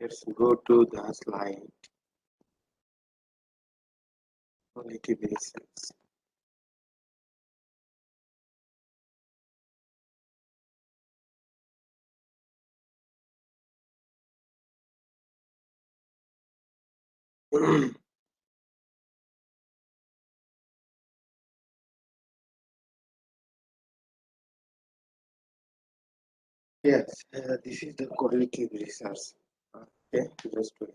Let's go to the slide. Quality basis. Yes, this is the quality research. Okay, just wait.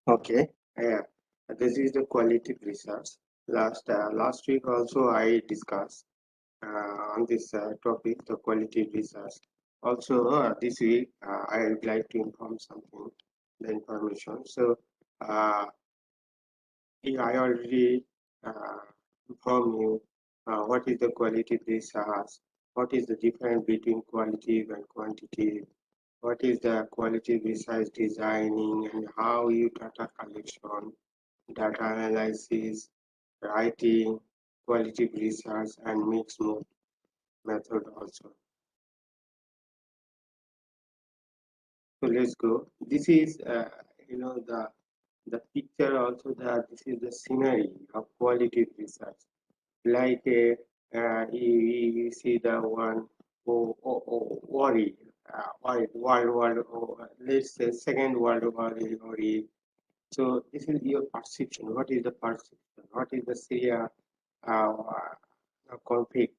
Okay, yeah, this is the quality research. Last week also I discussed on this topic, the quality research. Also, this week I would like to inform something, the information. So, I already informed you what is the quality research, what is the difference between qualitative and quantitative, what is the quality research designing, and how you data collection, data analysis, writing, qualitative research, and mixed method also. So let's go. This is, the picture also that this is the scenery of qualitative research. Like you see the one worry, let's say Second World War worry. So this is your perception. What is the perception? What is the Syria conflict?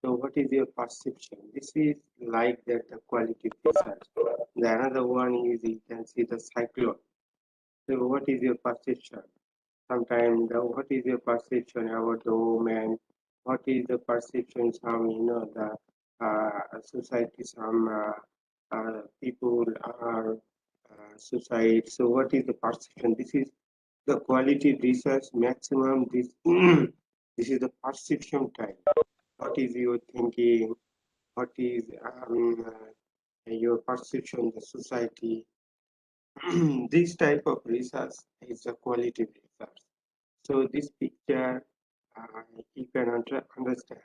So what is your perception? This is like that the quality research. The another one is you can see the cyclone. So what is your perception? Sometimes what is your perception about the woman? What is the perception some the society, some people are suicide. So what is the perception? This is the quality research maximum. This this is the perception type. What is your thinking? What is your perception, the society? This type of research is a quality research. So this picture, you can understand.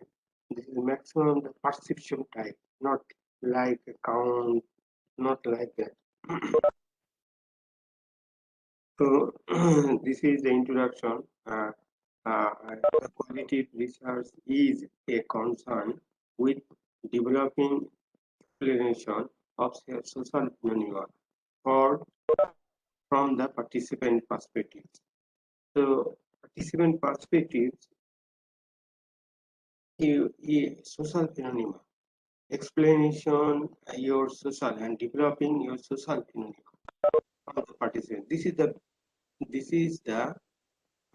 This is maximum the perception type, not like a count, not like that. So this is the introduction. The quality research is a concern with developing explanation of social phenomena or from the participant perspective. So participant perspectives, social phenomena, explanation your social and developing your social phenomena from the participant. This is the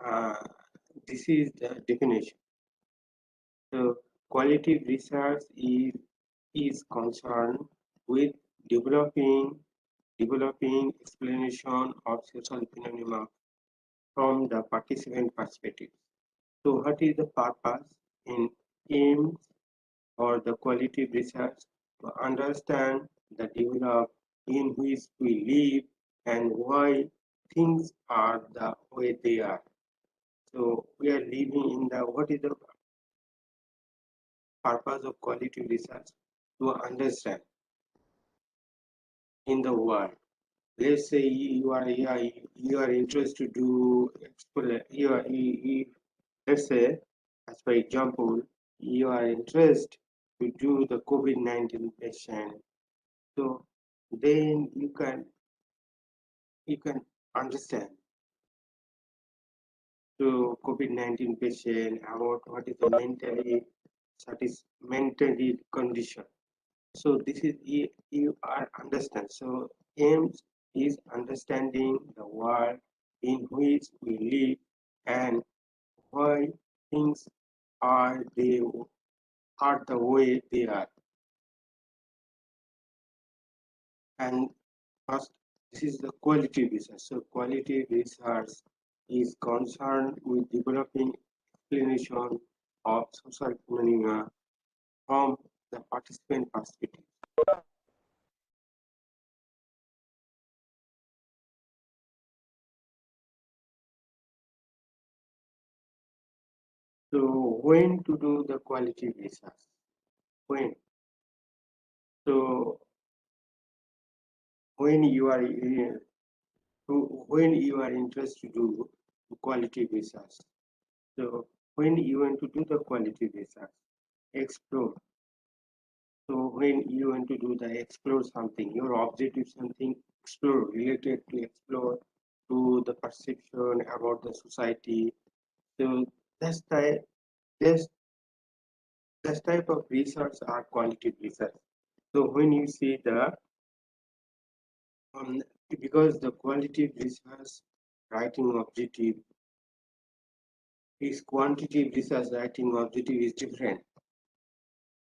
uh, this is the definition. So quality research is concerned with developing explanation of social phenomena from the participant perspective. So what is the purpose in aims or the quality research? To understand the develop in which we live and why things are the way they are. So we are living in the, what is the purpose of quality research? To understand in the world. Let's say you are interested to do let's say, as for example, you are interested to do the COVID-19 patient. So then you can understand to COVID-19 patient about what is the mentally condition. So this is you are understand. So aims is understanding the world in which we live and why things are they are the way they are. And first, this is the quality research. So quality research is concerned with developing explanation of social phenomena from the participant perspective. So when to do the quality research? When? So when you are when you are interested to do quality research. So when you want to do the quality research, explore. So when you want to do the explore something, your objective something explore related to explore to the perception about the society. So that's the this this type of research are quality research. So when you see the um, because the quality research writing objective is quantitative research writing objective is different.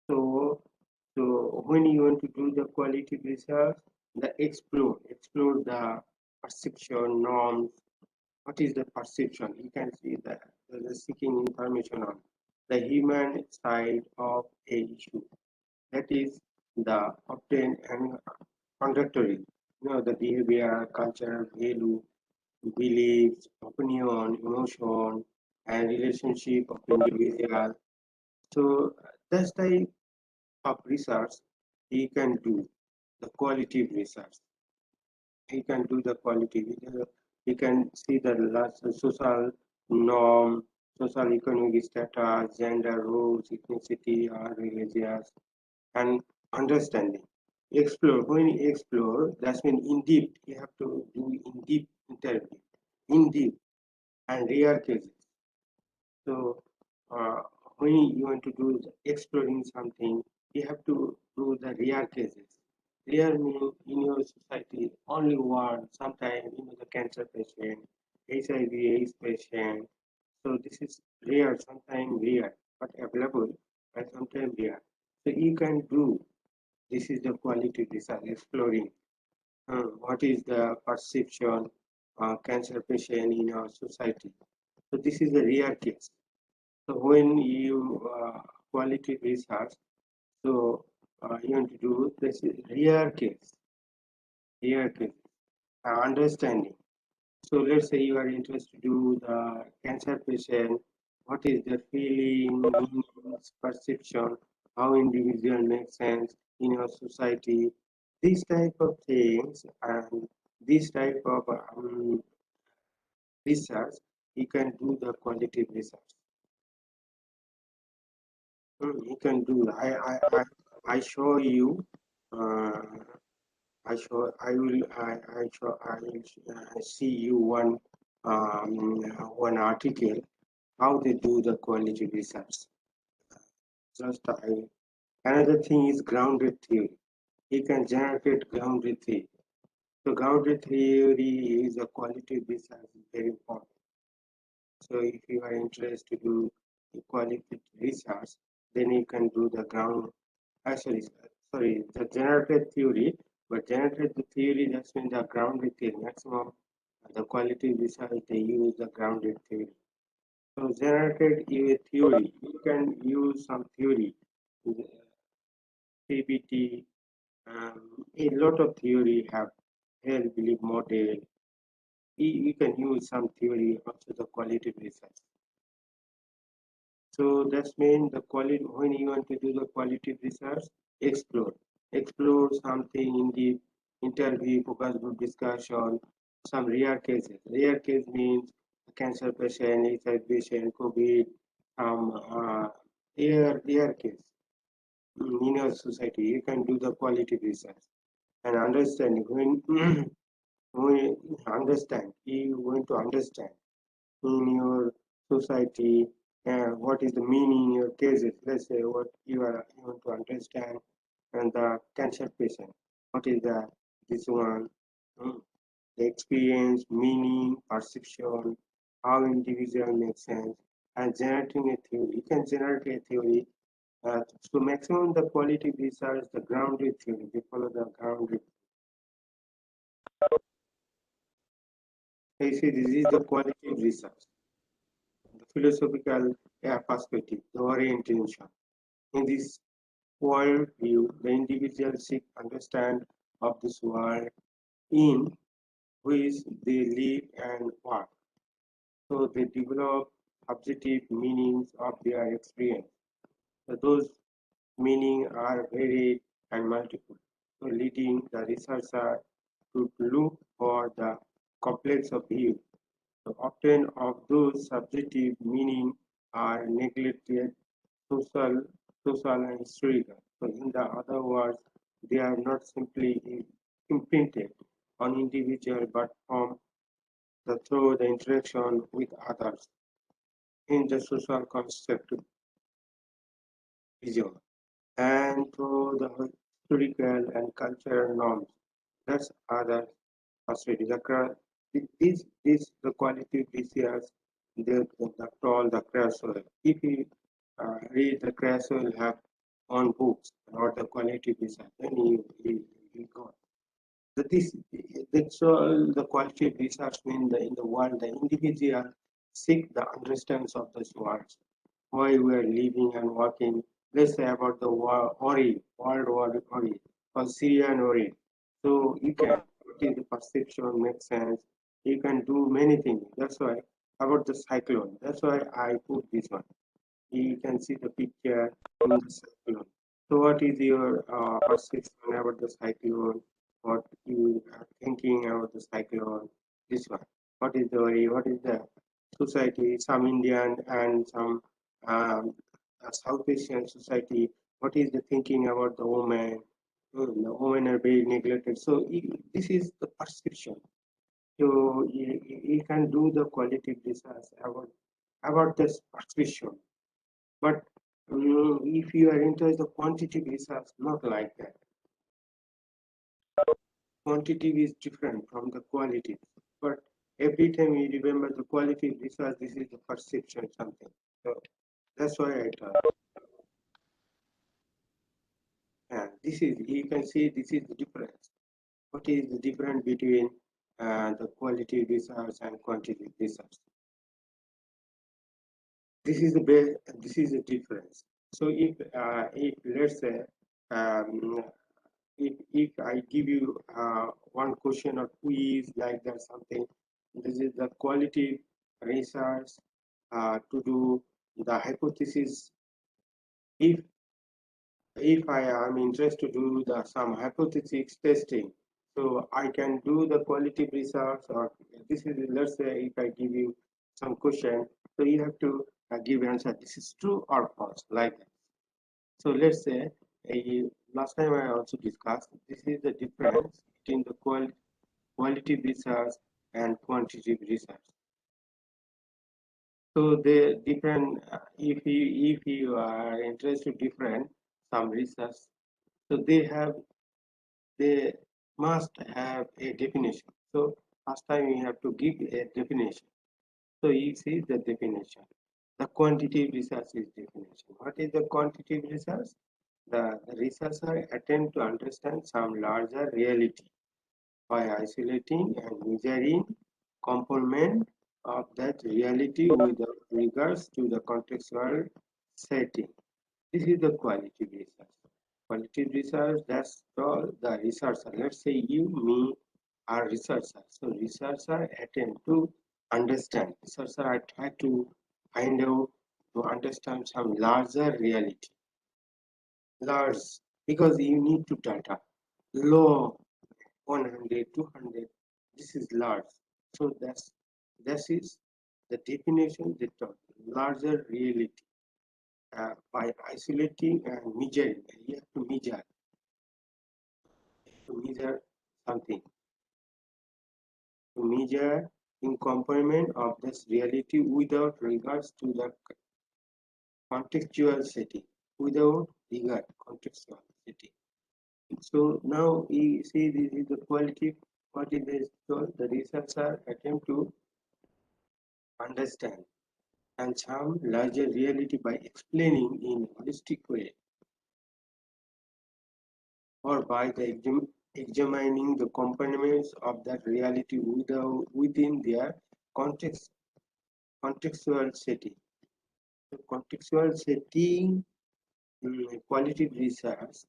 So, so when you want to do the quality research, the explore the perception norms. What is the perception? You can see that the seeking information on the human side of a issue. That is the obtained and contradictory. The behavior, culture, value, beliefs, opinion, emotion, and relationship of individual. So that's type of research he can do the quality research. He can do the quality. He can see the social norm, social economic status, gender roles, ethnicity, or religious, and understanding. Explore. When you explore, that's mean in deep. You have to do in deep interview, in deep and rare cases. So uh, when you want to do exploring something, you have to do the rare cases. Rare means in your society only one, sometimes the cancer patient, HIV/AIDS patient. So this is rare, sometimes rare, but available, and sometimes rare. So you can do this is the quality research exploring what is the perception cancer patient in our society. So this is a rare case. So when you quality research, so you want to do this is rare case, understanding. So let's say you are interested to do the cancer patient. What is the feeling, meanings, perception, how individual makes sense in your society? These type of things and this type of research, you can do the qualitative research. You can do. I show you. Uh, I will. I will see you one article how they do the quality research. Just another thing is grounded theory. You can generate grounded theory. So grounded theory is a quality research very important. So if you are interested to do quality research, then you can do the ground. Sorry, the generated theory. But generated theory that's mean the grounded theory. Maximum the quality research they use the grounded theory. So generated theory, you can use some theory, PBT. A lot of theory have held belief model. You can use some theory also the quality research. So that's mean the quality when you want to do the quality research, explore. Explore something in the interview, focus group discussion, some rare cases. Rare case means cancer patient, HIV patient, COVID, rare case in your society. You can do the quality research and understand when when you understand, you want to understand in your society what is the meaning in your cases. Let's say what you want to understand and the cancer patient. What is the this one? Hmm. The experience, meaning, perception, how individual makes sense, and generating a theory. You can generate a theory. To maximum the quality research, the grounded theory. They follow the grounded. You see, this is the quality research, the philosophical perspective, the orientation. In this world view, the individual seek understand of this world in which they live and work. So they develop objective meanings of their experience. So those meanings are varied and multiple, so leading the researcher to look for the complex of view. So often of those subjective meanings are neglected social, social and historical. So in the other words, they are not simply imprinted on individual but from through the interaction with others in the social construct vision and through the historical and cultural norms. That's other perspective. This the quality BCS, the toll, the crash oil. If you read the crash oil have on books or the quality BCS, then you got. So that's all the quality research mean in the world, the individual seek the understanding of this world, why we are living and working. Let's say about the war, Ori, World War Ori, or Syrian Ori. So you can, what is the perception, makes sense. You can do many things. That's why about the cyclone. That's why I put this one. You can see the picture in the cyclone. So what is your perception about the cyclone? What you are thinking about the cyclone? This one. What is the worry? What is the society? Some Indian and some South Asian society. What is the thinking about the woman? The women are being neglected. So this is the perception. So you can do the qualitative research about this perception. But if you are interested in quantitative research, not like that. Quantitative is different from the quality. But every time you remember the quality research, this is the perception something. So that's why I thought. And this is, you can see this is the difference. What is the difference between the quality research and quantitative research? This is the best, this is the difference. So if let's say um, if I give you one question or quiz like that something, this is the quality research to do the hypothesis. If I am interested to do the some hypothesis testing, so I can do the quality research. Or this is, let's say if I give you some question, so you have to give answer. This is true or false, like that. So let's say last time I also discussed this is the difference between the quality research and quantitative research. So the different if you are interested different some research, so they must have a definition. So last time we have to give a definition. So you see the definition. The quantitative research is definition. What is the quantitative research? The researcher attempt to understand some larger reality by isolating and measuring component of that reality with regards to the contextual setting. This is the quality research. Quality research, that's all the researcher. Let's say you, me, are researcher. So researcher attempt to understand. Researcher I try to find out to understand some larger reality. Large, because you need to data. Low 100, 200. This is large. So that is the definition that larger reality by isolating and measuring. You have to measure something, to measure in complement of this reality without regards to the contextual setting, without regard contextual setting. So now we see this is the quality. What is this? So the researcher attempt to understand and some larger reality by explaining in holistic way or by the examining the components of that reality within their context contextual setting. The contextual setting quality research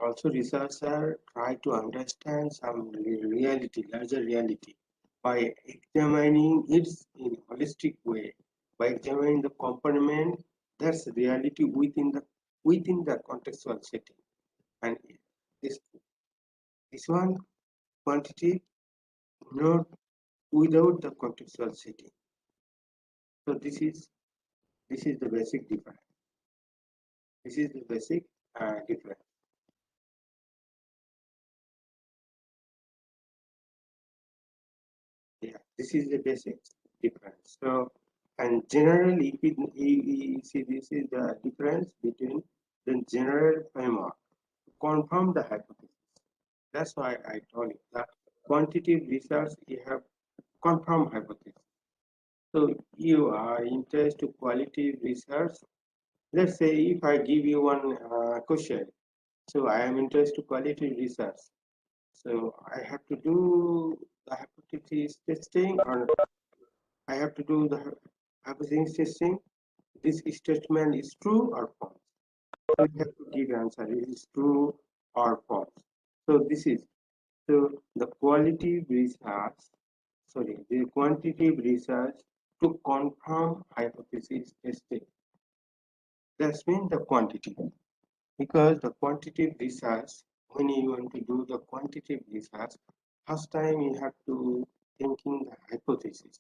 also researchers try to understand some reality, larger reality, by examining it in holistic way, by examining the component that's reality within the contextual setting. And this this one quantity not without the contextual setting. So this is the basic difference. This is the basic difference. Yeah, this is the basic difference. So, and generally, if we see this is the difference between the general framework to confirm the hypothesis. That's why I told you that quantitative research you have confirmed hypothesis. So you are interested to qualitative research. Let's say if I give you one question, so I am interested to qualitative research. So I have to do the hypothesis testing or I have to do the hypothesis testing. This statement is true or false. So you have to give answer. It is true or false. So this is so the quality research. Sorry, the quantitative research to confirm hypothesis testing. That's mean the quantity because the quantitative research. When you want to do the quantitative research, first time you have to thinking the hypothesis.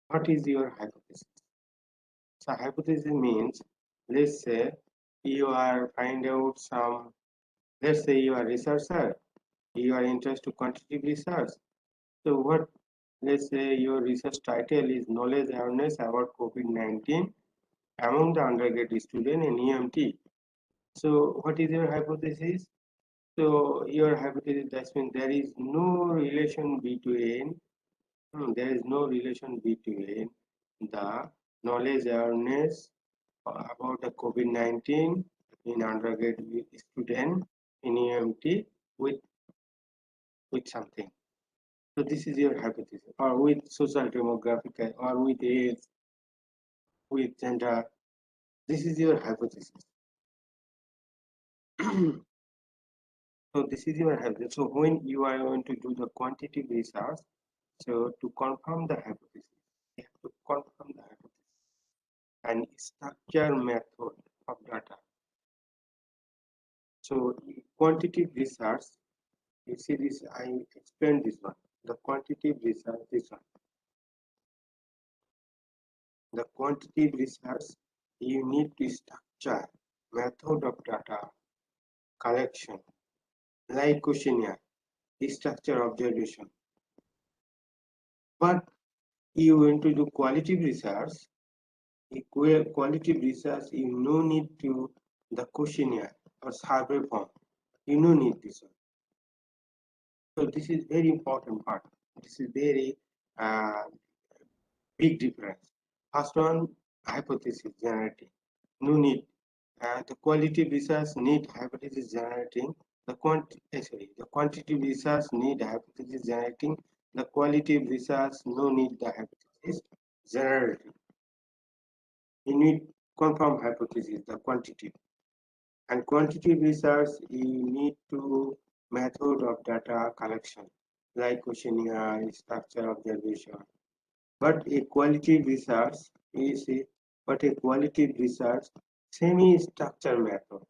What is your hypothesis? So hypothesis means, let's say you are find out some, let's say you are researcher, you are interested to quantitative research. So what, let's say your research title is knowledge awareness about COVID-19 among the undergraduate student in EMT. So what is your hypothesis? So your hypothesis that means there is no relation between there is no relation between the knowledge awareness about the COVID-19 in undergraduate student in EMT with something. So this is your hypothesis, or with social demographic, or with age, with gender. This is your hypothesis. So this is your hypothesis. So when you are going to do the quantitative research, so to confirm the hypothesis, you have to confirm the hypothesis and structure method of data. So quantitative research, you see this, I explained this one. The quantitative research, this one. The quantitative research, you need to structure method of data collection, like questionnaire, structure observation. But you want to do qualitative research, qualitative research, you no need to the questionnaire or survey form. You no need this one. So this is very important part. This is very uh, big difference. First one, hypothesis generating. No need. The qualitative research need hypothesis generating. The quantitative research need hypothesis generating. The qualitative research no need the hypothesis generating. You need confirm hypothesis, the quantitative. And quantitative research, you need to method of data collection, like questionnaire, structure observation. But a qualitative research is a but a qualitative research semi-structure method.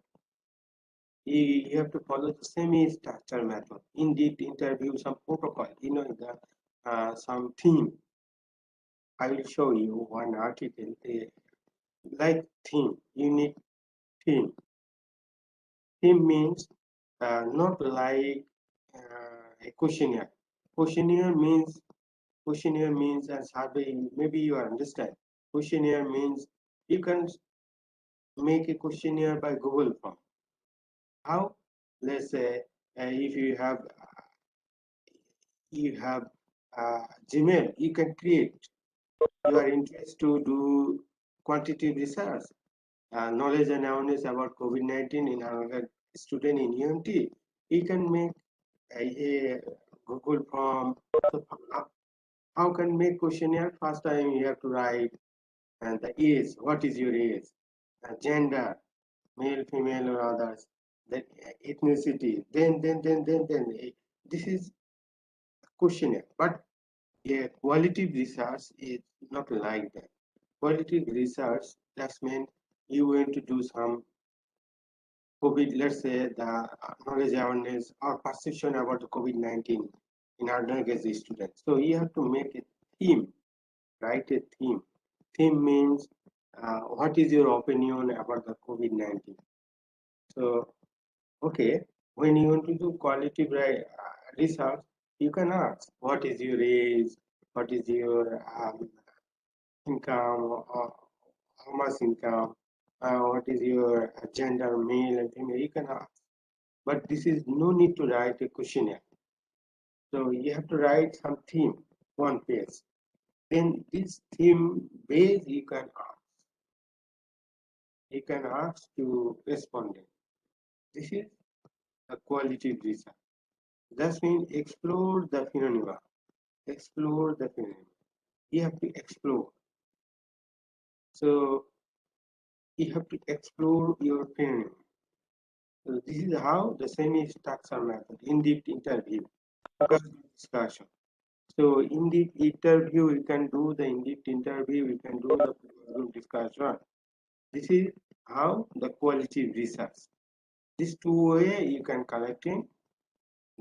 You have to follow the semi-structure method. Indeed, interview some protocol. The some theme. I will show you one article. Like theme, you need theme. Theme means not like a questionnaire. Questionnaire means a survey. Maybe you understand. Questionnaire means you can make a questionnaire by Google form. How? Let's say if you have Gmail, you can create. You are interested to do quantitative research, knowledge and awareness about COVID-19 in another student in UMT. You can make a Google form. So how can make questionnaire? First time you have to write and the age. What is your age? Gender, male, female, or others. Then ethnicity. Then. This is questionnaire. But yeah, qualitative research is not like that. Qualitative research just means you want to do some COVID, let's say the knowledge awareness or perception about the COVID-19 in undergraduate students. So you have to make a theme, write a theme. Theme means what is your opinion about the COVID-19? So, okay, when you want to do qualitative research, you can ask what is your age, what is your income, or how much income, what is your gender, male and female. You can ask. But this is no need to write a questionnaire. So you have to write some theme, one page. Then this theme base you can ask to respondent. This is a qualitative research. That means explore the phenomena. Explore the phenomena. You have to explore. So you have to explore your phenomena. So this is how the semi-structure method, in-depth interview, focus discussion. So in the interview, you can do the in-depth interview, you can do the group discussion. This is how the quality research. This two way you can collecting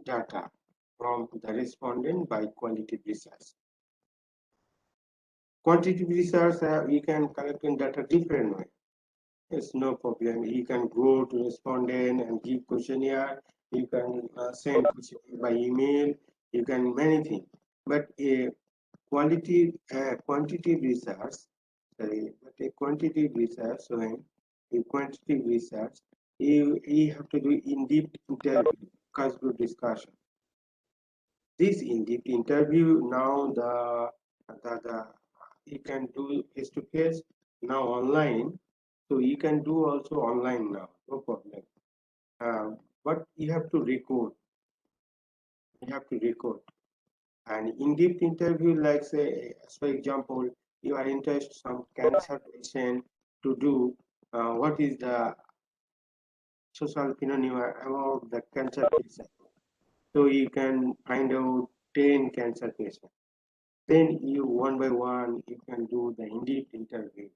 data from the respondent by qualitative research. Quantitative research, you can collect data different way. It's no problem. You can go to respondent and give questionnaire. You can send questionnaire by email. You can many things. But a quantitative research, but a quantitative research, when a quantitative research, you have to do in-depth interview, focus group discussion. This in-depth interview now the you can do face to face, now online, so you can do also online now, no problem. But you have to record. You have to record. An in-depth interview, like say, as for example, you are interested some cancer patient to do what is the social phenomena about the cancer patient. So you can find out 10 cancer patients. Then you one by one you can do the in-depth interview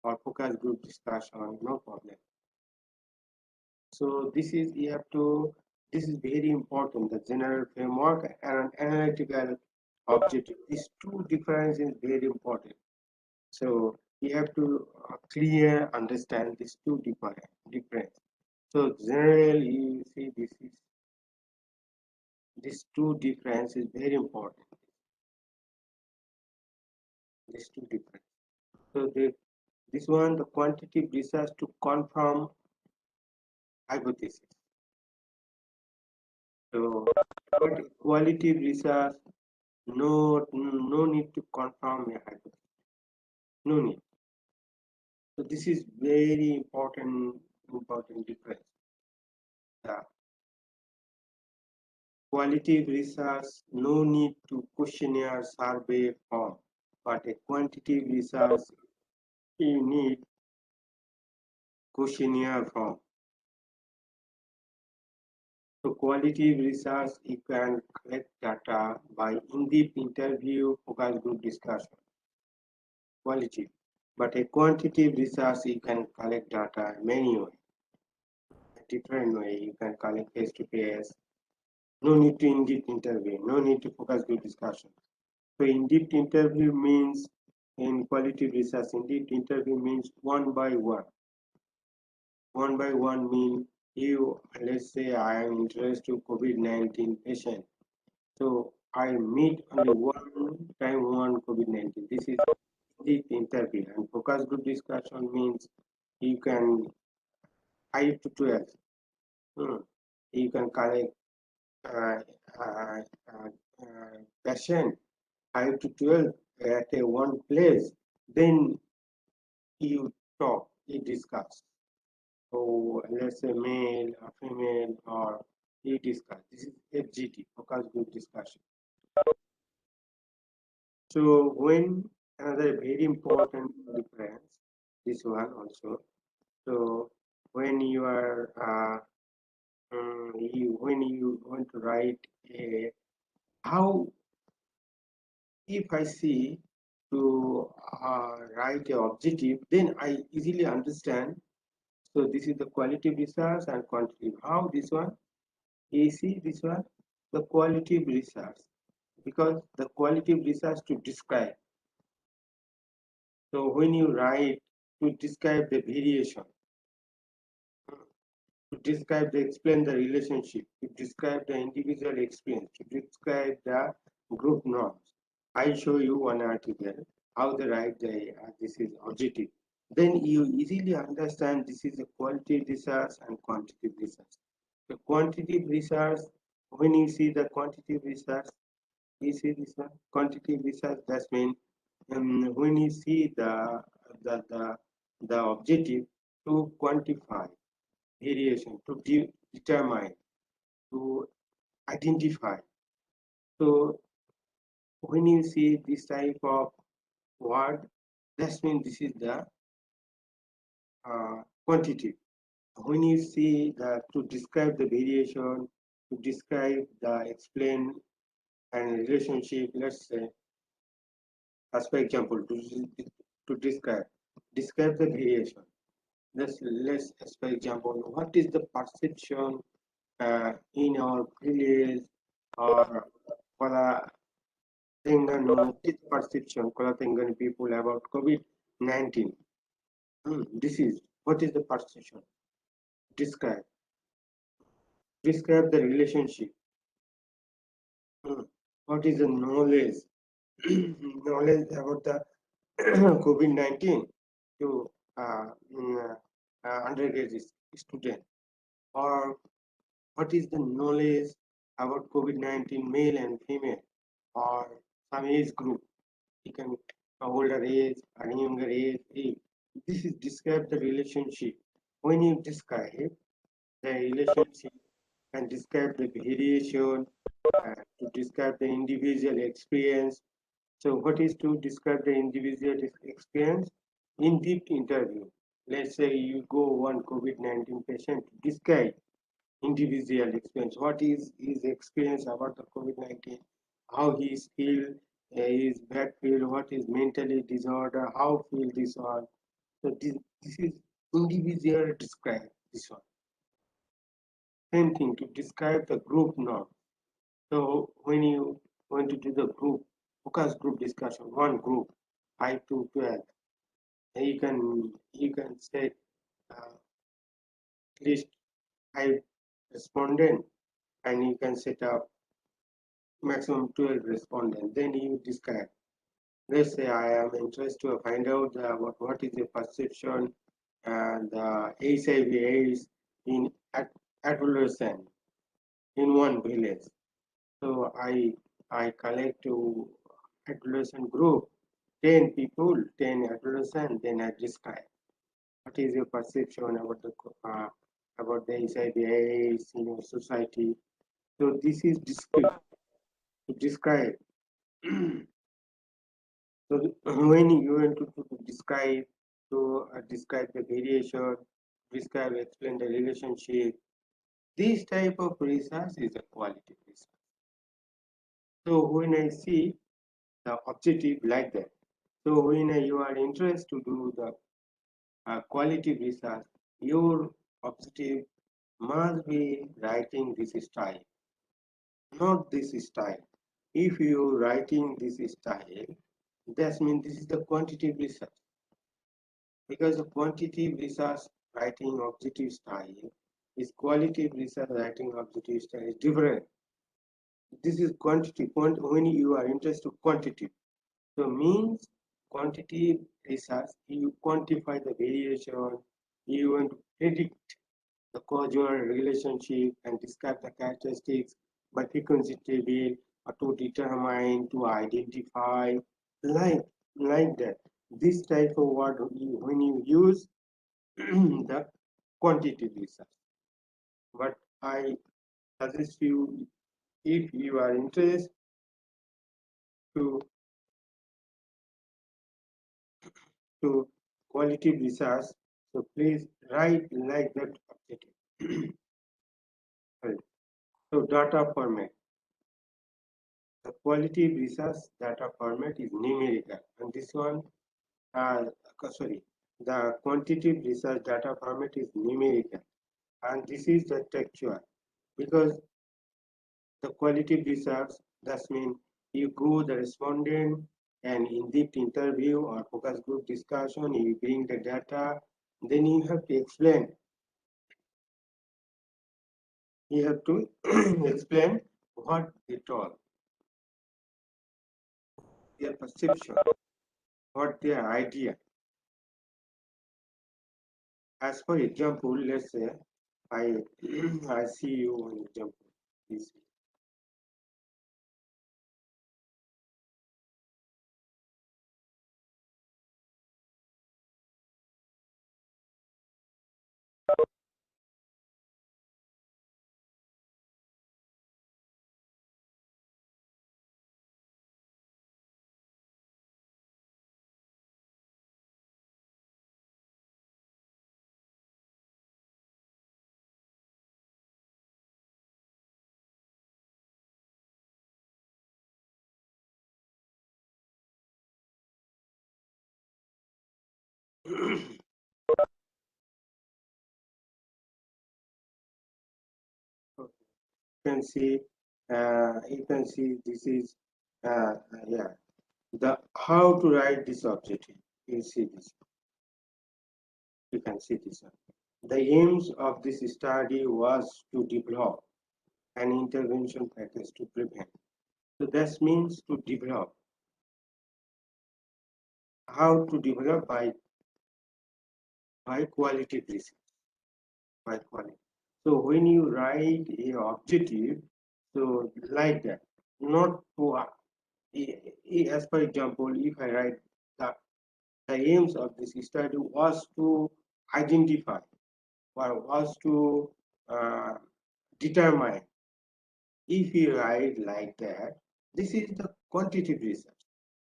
or focus group discussion, no problem. So this is you have to this is very important. The general framework and analytical objective. These two differences very important. So you have to clear understand these two difference. So generally you see this two difference is very important. These two difference. So this one the quantitative research to confirm hypothesis. So but qualitative research no need to confirm a hypothesis. No need. So this is very important difference. The qualitative research no need to questionnaire survey form, but a quantitative research you need questionnaire form. So qualitative research you can collect data by in-depth interview, focus group discussion. Qualitative. But a quantitative research you can collect data many ways. A different way you can collect face to face. No need to in-depth interview, no need to focus group discussion. So in-depth interview means in qualitative research, in-depth interview means one by one. One by one means let's say I am interested to COVID-19 patient. So I meet only one time one COVID-19. This is the interview. And focus group discussion means you can 5 to 12. You can collect uh, uh, uh, patient 5 to 12 at a one place. Then you talk, you discuss. So let's say male or female, or you discuss. This is FGD, focus group discussion. So when another very important difference, this one also. So when you are when you want to write a how, if I see to write a objective, then I easily understand. So this is the qualitative research and quantitative. How this one? You see this one, the qualitative research, because the qualitative research to describe. So when you write to describe the variation, to describe the explain the relationship, to describe the individual experience, to describe the group norms. I show you one article, how they write this is objective. Then you easily understand this is a qualitative research and quantitative research. The quantitative research, when you see the quantitative research, you see this one, quantitative research, that means when you see the, the, the objective to quantify variation, to determine, to identify. So when you see this type of word, that means this is the quantity. When you see that to describe the variation, to describe the explain and relationship, let's say, as for example, to describe the variation. Let's as for example, what is the perception in our village or Telangana, what is perception Telangana people about COVID-19? This is what is the perception? Describe. Describe the relationship. What is the knowledge? Knowledge about the COVID-19 to undergraduate student, or what is the knowledge about COVID-19 male and female, or some age group? You can older age and younger age. This is describe the relationship. When you describe the relationship and describe the variation, to describe the individual experience. So what is to describe the individual experience? In-depth interview. Let's say you go one COVID-19 patient to describe individual experience. What is his experience about the COVID-19? How he is feel, his bad feel, what is mentally disorder, how feel this all. So this is individual describe this one. Same thing to describe the group norm. So when you want to do the group, focus group discussion, one group, 5 to 12, and you can set at least 5 respondent, and you can set up maximum 12 respondent. Then you describe. Let's say I am interested to find out what is the perception and the HIV/AIDS in adolescent in one village. So I collect to adolescent group 10 people, 10 adolescent, then I describe what is your perception about the HIV/AIDS in your society. So this is to describe. So when you want to describe the variation, describe, explain the relationship, this type of research is a quality research. So when I see the objective like that, so when you are interested to do the quality research, your objective must be writing this style, not this style. If you writing this style, that means this is the quantitative research, because the quantitative research writing objective style is qualitative research writing objective style is different. This is quantity. When you are interested in quantity, so means quantitative research, you quantify the variation, you want to predict the causal relationship and describe the characteristics by frequency table or to determine, to identify, like like that. This type of word when you use the quantitative research. But I suggest you, if you are interested to to qualitative research, so please write like that objective. Right. So data format. The qualitative research data format is numerical, and this one, uh, sorry, the quantitative research data format is numerical, and this is the textual, because the qualitative research, that means you go the respondent and in-depth interview or focus group discussion, you bring the data, then you have to explain. You have to explain what they told, their perception, what their idea. As for example, let's say I I see you one example. This you can see, you can see this is yeah, the how to write this objective. You see this, you can see this one. The aims of this study was to develop an intervention package to prevent. So that means to develop. How to develop by quality research, by quality. So when you write a objective, so like that, not to as for example, if I write the, the aims of this study was to identify or was to uh, determine. If you write like that, this is the quantitative research,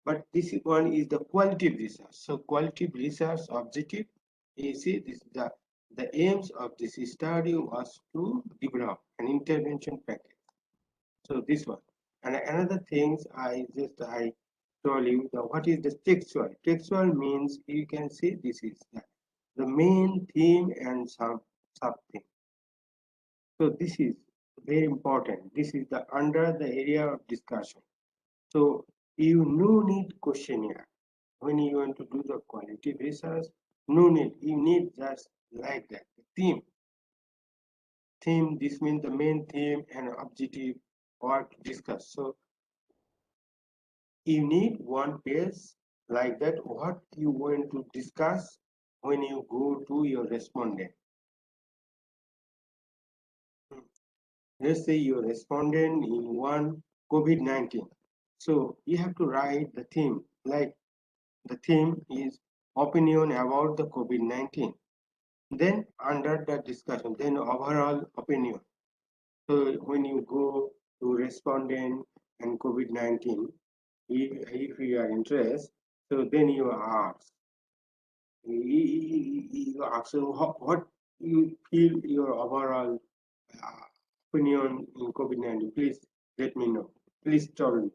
but this one is the qualitative research. So qualitative research objective, you see this, the aims of this study was to develop an intervention package. So this one. And another things I told you, the what is the textual. Textual means you can say this is the main theme and some something. So this is very important. This is the under the area of discussion. So you no need questionnaire when you want to do the quality research. No need. You need just like that. The theme. Theme. This means the main theme and objective or to discuss. So you need one page like that. What you want to discuss when you go to your respondent. Let's say your respondent in one COVID-19. So you have to write the theme, like the theme is opinion about the COVID-19. Then under the discussion, then overall opinion. So when you go to respondent and COVID-19, if you are interested, so then you ask, you ask, so what you feel your overall opinion in COVID-19, please let me know. Please tell me.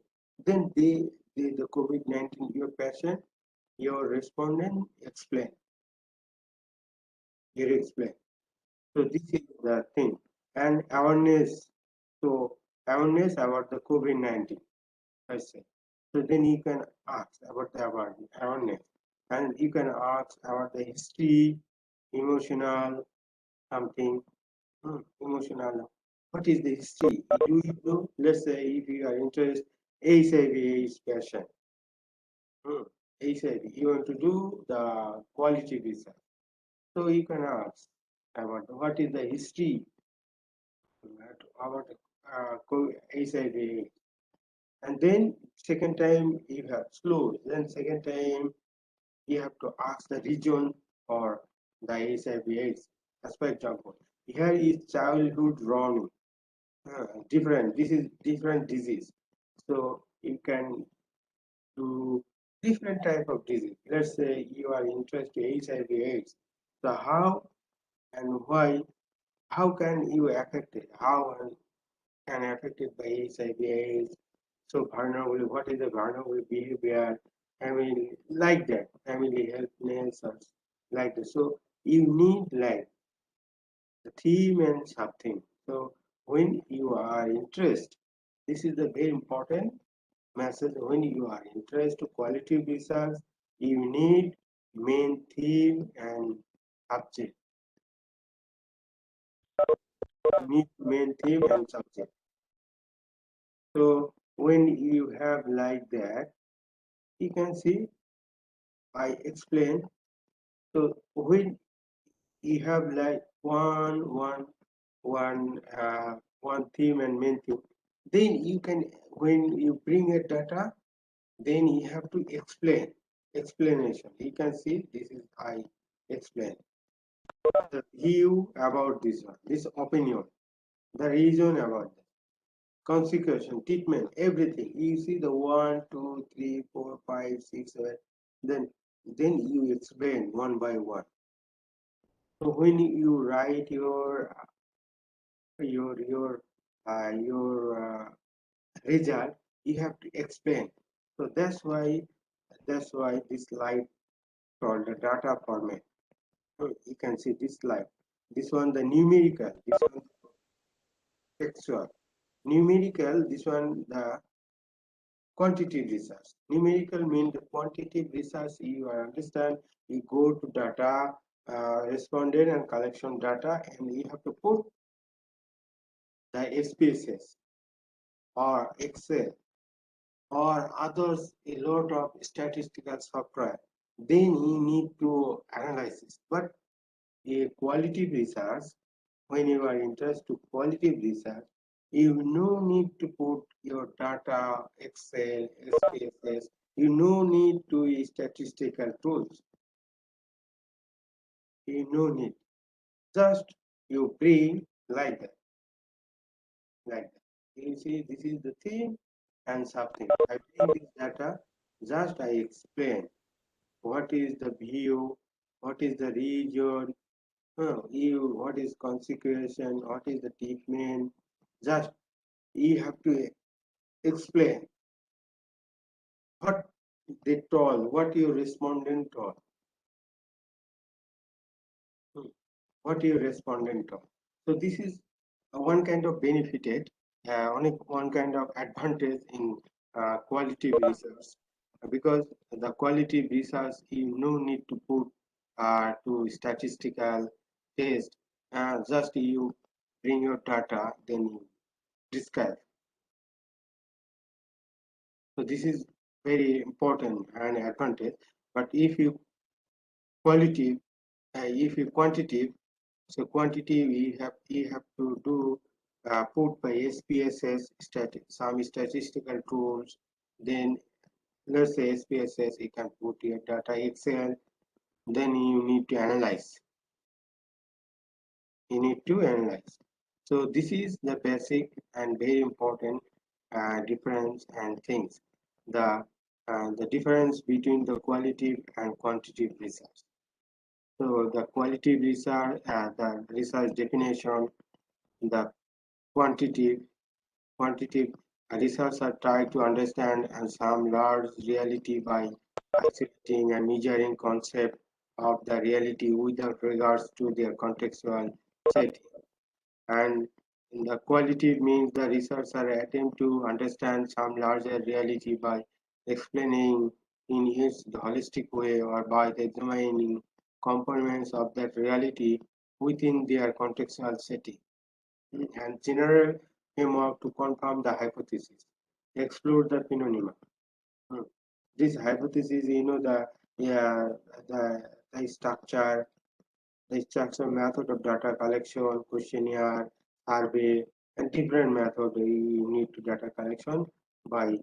Then the COVID-19, your patient, your respondent explain. You explain. So this is the thing. And awareness. So awareness about the COVID-19, I say. So then you can ask about the awareness. And you can ask about the history, emotional, something, emotional. What is the history? Do you know? Let's say if you are interested, HIV patient. HIV, you want to do the quality research. So you can ask. about what is the history about HIV. And then second time you have slow. Then second time you have to ask the region for the HIV/AIDS. As for example, here is childhood drowning. Different. This is different disease. So you can do different type of disease. Let's say you are interested in HIV/AIDS. So how and why? How can you affect it? How can affected by HIV/AIDS? So vulnerable. What is the vulnerable behavior? Family like that. Family helpness or like that. So you need like the theme and something. So when you are interested, this is the very important message. When you are interested to quality research, you need main theme and subject. You need main theme and subject. So when you have like that, you can see I explain. So when you have like one theme and main theme, then you can when you bring a data, then you have to explain explanation. You can see this is I explain the view about this one, this opinion, the reason about that, consequence, treatment, everything. You see the 1, 2, 3, 4, 5, 6, 7. Then you explain one by one. So when you write your result, you have to explain. So that's why this slide called the data format. So you can see this slide. This one the numerical. This one textual. Numerical. This one the quantitative research. Numerical means the quantitative research. You understand. You go to data, respondent and collection data, and you have to put the SPSS or Excel or others a lot of statistical software. Then you need to analyze this. But a quality research, when you are interested to quality research, you no need to put your data, Excel, SPSS, you no need to statistical tools. You no need. Just you bring like that, like that. You see, this is the theme and something. I bring this data, just I explain what is the view, what is the region, what is consequence, what is the treatment. Just you have to explain what they told, what your respondent told, hmm, what your respondent told. So this is one kind of benefited, only one kind of advantage in quality research, because the quality research you no need to put to statistical test. Just you bring your data, then you describe. So this is very important and advantage. But if you quality, if you quantitative, so quantity we have to do put by SPSS some statistical tools. Then let's say SPSS, you can put your data Excel. Then you need to analyze. You need to analyze. So this is the basic and very important difference and things. The difference between the qualitative and quantitative research. So the qualitative research, the research definition, the quantitative research are tried to understand and some large reality by isolating and measuring concept of the reality without regards to their contextual setting. And the qualitative means the researcher attempt to understand some larger reality by explaining in its holistic way or by examining components of that reality within their contextual setting. And general framework to confirm the hypothesis, explore the phenomena. Hmm. This hypothesis, the, yeah, the structure, the structured method of data collection, questionnaire, survey, and different method you need to data collection by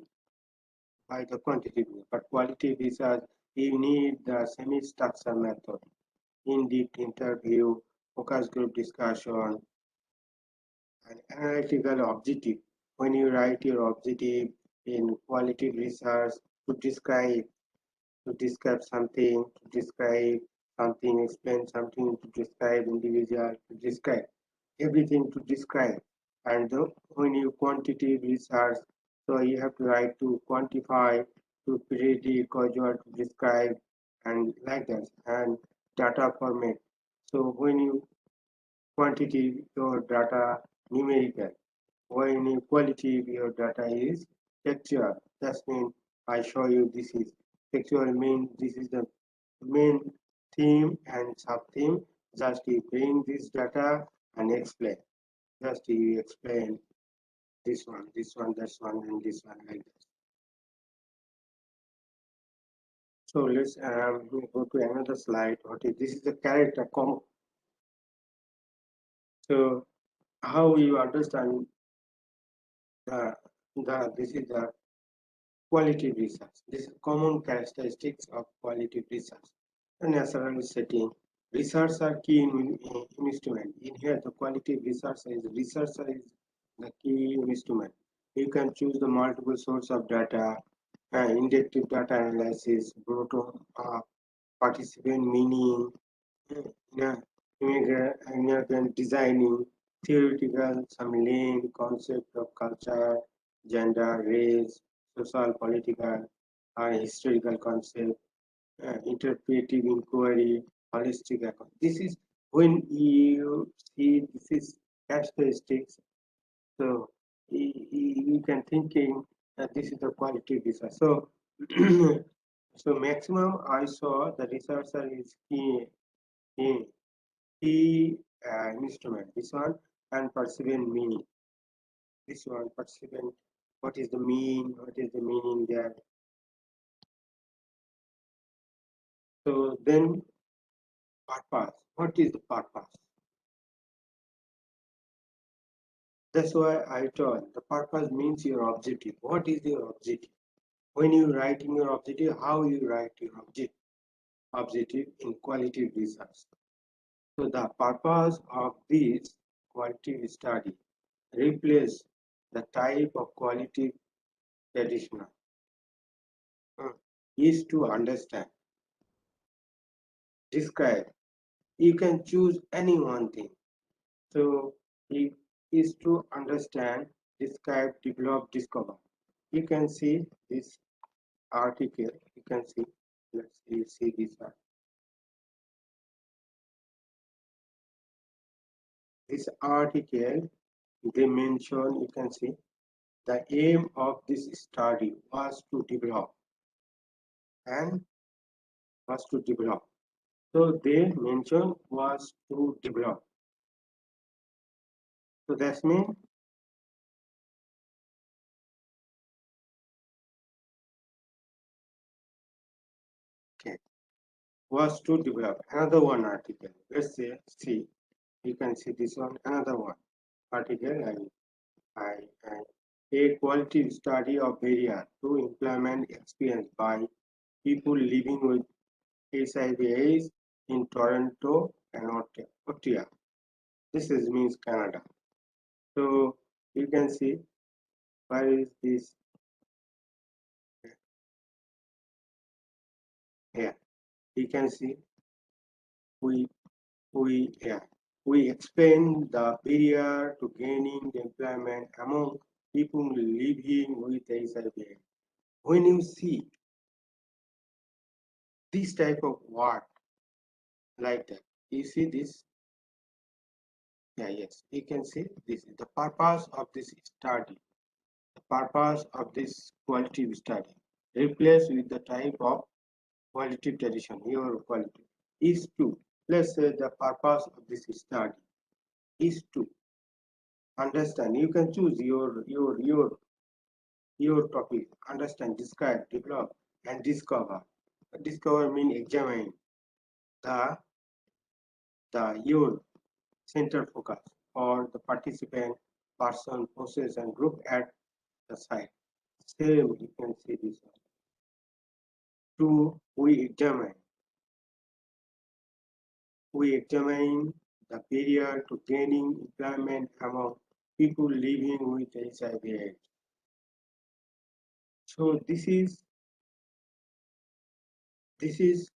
the quantitative. But qualitative research, you need the semi-structured method, in-depth interview, focus group discussion, and analytical objective. When you write your objective in qualitative research to describe something, explain something, to describe individual, to describe everything, to describe. And when you quantitative research, so you have to write to quantify, to predict, causal, to describe, and like that, and data format. So when you quantity your data numerical, when you quality your data is textual. That means I show you this is textual means this is the main theme and sub-theme. Just you bring this data and explain. Just you explain this one, this one, and this one like this. So let's go to another slide. What is this? Is the character common. So how you understand this is the qualitative research. This is common characteristics of qualitative research. A natural setting. Research are key instrument. In here, the qualitative researcher is the key instrument. You can choose the multiple source of data, inductive data analysis, bottom participant meaning, uh, immigrant designing, theoretical, some lane, concept of culture, gender, race, social, political, historical concept, interpretive inquiry, holistic account. This is when you see this is characteristics. So you can thinking that this is the quality research. So so maximum I saw the researcher is key, key instrument. This one and perceiving meaning. This one perceiving what is the mean, what is the meaning there. So then purpose. What is the purpose? That's why I told the purpose means your objective. What is your objective? When you write in your objective, how you write your objective in qualitative research. So the purpose of this qualitative study replace the type of qualitative traditional is to understand, describe. You can choose any one thing. So it is to understand, describe, develop, discover. You can see this article. You can see. Let's see this one. This article they mention. You can see the aim of this study was to develop and was to develop. So they mention was to develop. So that's mean okay was to develop another one article. Let's say see you can see this one another one article and I a quality study of barrier to employment experience by people living with HIV/AIDS in Toronto and Ontario. This is means Canada. So you can see where is this here. You can see we yeah we explain the barrier to gaining the employment among people living with HIV. When you see this type of word like that, you see this. Yeah, yes, you can see this is the purpose of this study. The purpose of this qualitative study replace with the type of qualitative tradition. Your quality is to let's say the purpose of this study is to understand. You can choose your topic. Understand, describe, develop, and discover. Discover means examine the the your center focus for the participant, person, process, and group at the site. Same, you can see this one. Two, we examine the barrier to gaining employment among people living with HIV/AIDS. So this is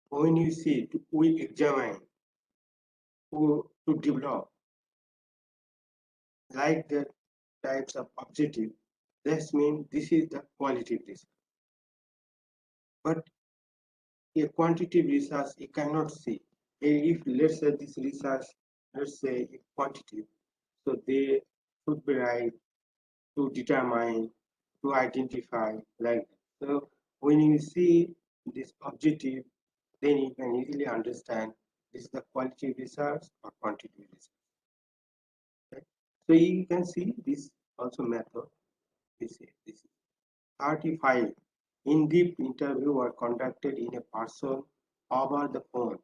when you see we examine to develop like the types of objective. That means this is the qualitative research. But a quantitative research you cannot see. If let's say this research, let's say quantitative, so they should be right to determine, to identify like that. So when you see this objective, then you can easily understand this is the qualitative research or quantitative research. Okay? So you can see this also method. This is 35 in-depth interview were conducted in a person over the phone.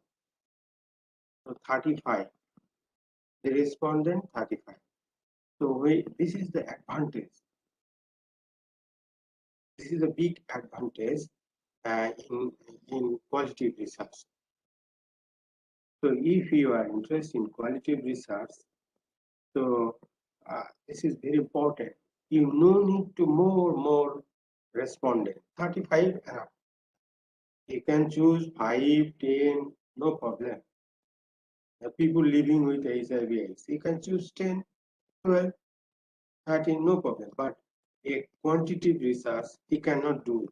So 35, the respondent 35. So this is the advantage. This is a big advantage in qualitative research. So if you are interested in qualitative research, so this is very important. You no need to more respondent. 35 enough. You can choose 5, 10, no problem. The people living with HIV/AIDS, you can choose 10, 12, 13, no problem. But a quantitative research, he cannot do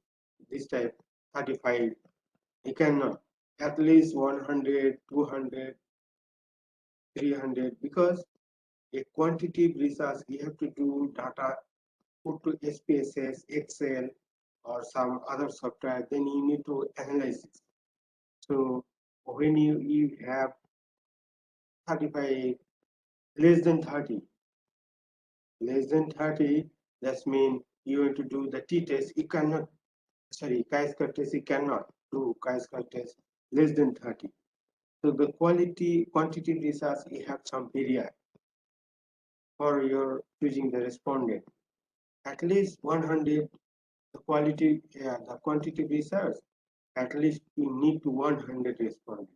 this type 35. He cannot. At least 100, 200, 300, because a quantitative research, you have to do data, put to SPSS, Excel, or some other software, then you need to analyze it. So when you have 35, less than 30, that means you have to do the t-test. You cannot, sorry, chi-square test, you cannot do chi-square test less than 30. So the quantity research, you have some period for your choosing the respondent. At least 100, the quantity research, at least you need to 100 respondents.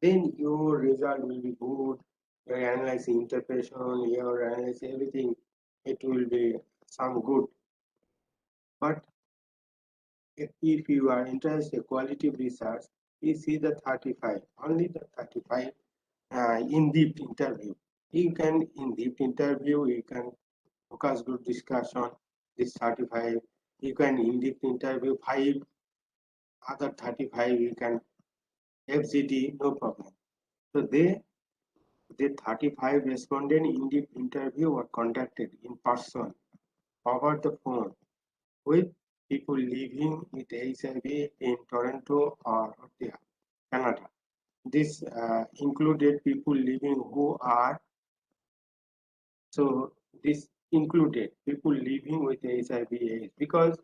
Then your result will be good. Your analyzing interpretation, your analyzing everything, it will be some good. But if you are interested in quality research, you see the 35, only the 35 in-depth interview. You can in-depth interview, you can focus group discussion, this 35, you can in-depth interview 5, other 35 you can FGD, no problem. So the 35 respondent in-depth interview were conducted in person over the phone with people living with HIV in Toronto or Ottawa, Canada. This included people living who are, so this included people living with HIV/AIDS because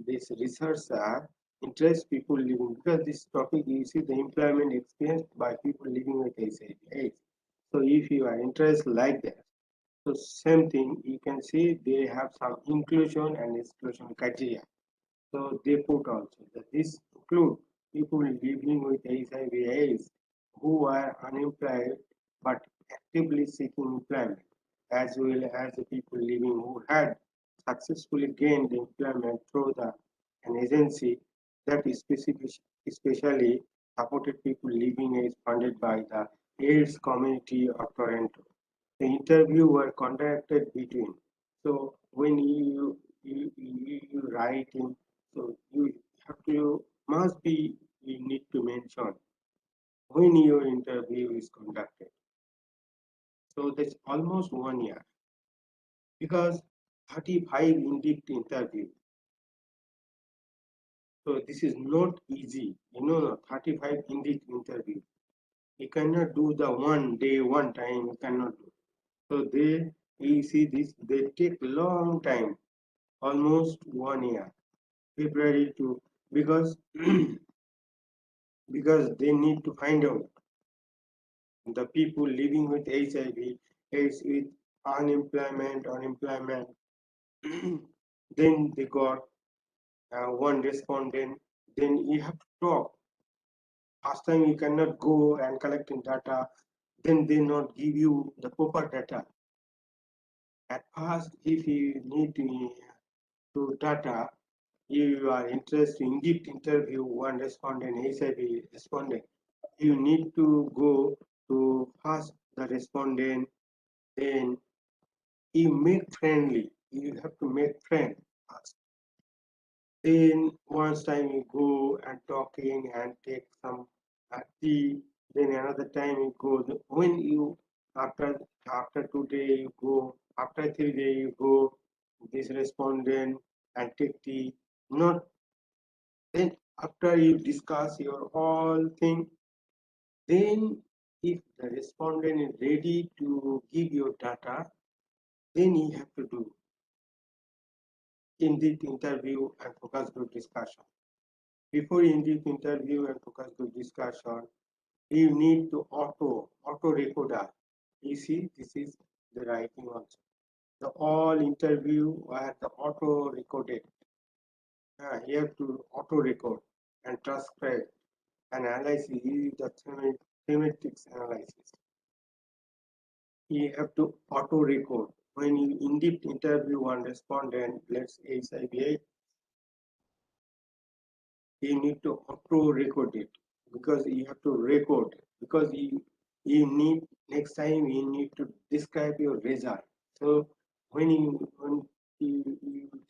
this research interests people living, because this topic you see the employment experienced by people living with HIV/AIDS. So if you are interested like that, so same thing you can see they have some inclusion and exclusion criteria. So they put also that this include people living with HIV/AIDS who are unemployed but actively seeking employment, as well as the people living who had successfully gained employment through an agency that is especially supported people living AIDS funded by the AIDS community of Toronto. The interview were conducted between. So when you write in, so you have to must be you need to mention when your interview is conducted. So that's almost 1 year because 35 in-depth interview. So this is not easy. 35 in-depth interview. You cannot do the one day, one time. You cannot do. So you see this, they take long time, almost 1 year, February to, because because they need to find out the people living with HIV, AIDS with unemployment. Then they got one respondent. Then you have to talk. First time you cannot go and collecting data. Then they not give you the proper data. At first, if you need to data, you are interested in deep interview one respondent, HIV respondent. You need to go to first the respondent, then you make friendly. You have to make friend first. Then once time you go and talking and take some tea. Then another time you go. When you after 2 days you go. After 3 days you go. This respondent and take tea. Not then after you discuss your all thing. Then if the respondent is ready to give your data, then you have to do in-depth interview and focus group discussion. Before in-depth interview and focus group discussion, you need to auto recorder. You see, this is the writing also. The all interview were the auto recorded. You have to auto record and transcribe and analyze the thematics analysis. You have to auto record. When you in-depth interview one respondent, let's say HIV, you need to auto record it because you have to record because you need next time you need to describe your result. So when you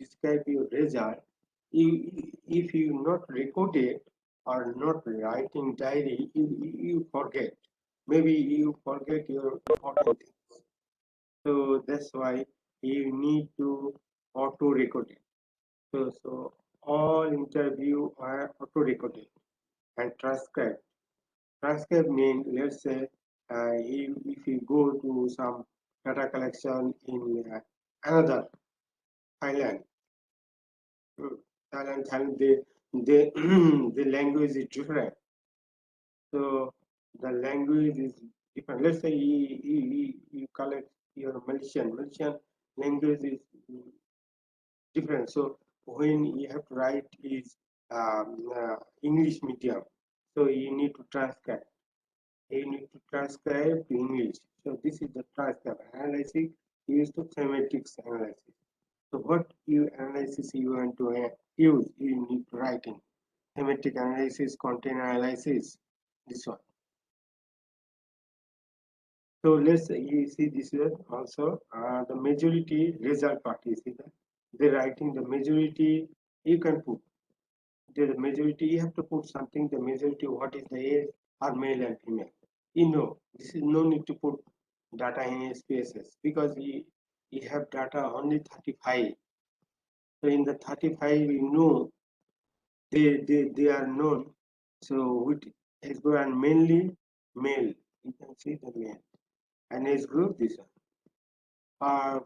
describe your result, if you not record it or not writing diary, you forget. Maybe you forget your important things. So that's why you need to auto record it. So all interview are auto recorded and transcribed. Transcribe means, let's say, if you go to some data collection in another Thailand, Thailand, they the language is different. So the language is different. Let's say you collect your Malaysian language is different. So when you have to write is English medium, so you need to transcribe. You need to transcribe to English. So this is the transcribe analysis used to semantics analysis. So what you analysis you want to use, you need to write in semantic analysis, content analysis. This one. So let's you see this here also the majority result part. You see that they're writing the majority. You can put the majority. You have to put something. The majority. What is the age? Are male and female. You know this is no need to put data in spaces because you have data only 35. So in the 35, we know they are known. So with age group and mainly male. You can see the male and age group this one. Uh,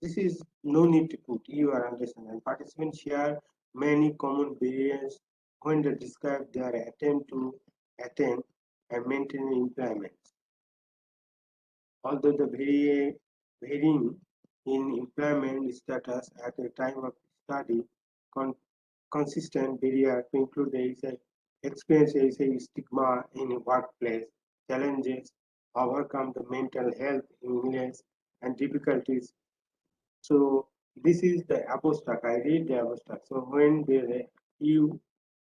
this is no need to put, you are understanding. Participants share many common variants when they describe their attempt to attain and maintain employment. Although the varying in employment status at the time of study, con consistent barrier to include the experience a stigma in a workplace, challenges, overcome the mental health illness and difficulties. So this is the abstract. I read the abstract. So when you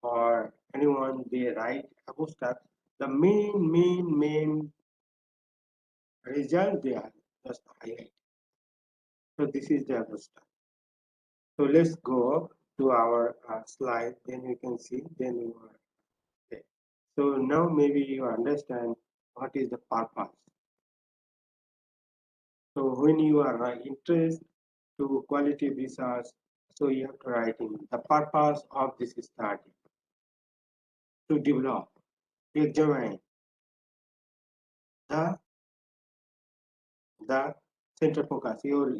or anyone they write abstract, the main result they are just highlight. So this is the abstract. So let's go to our slide. Then you can see. Then you are okay. So now maybe you understand what is the purpose. So when you are interested to quality research, so you have to write in the purpose of this study to develop, examine the the center focus, your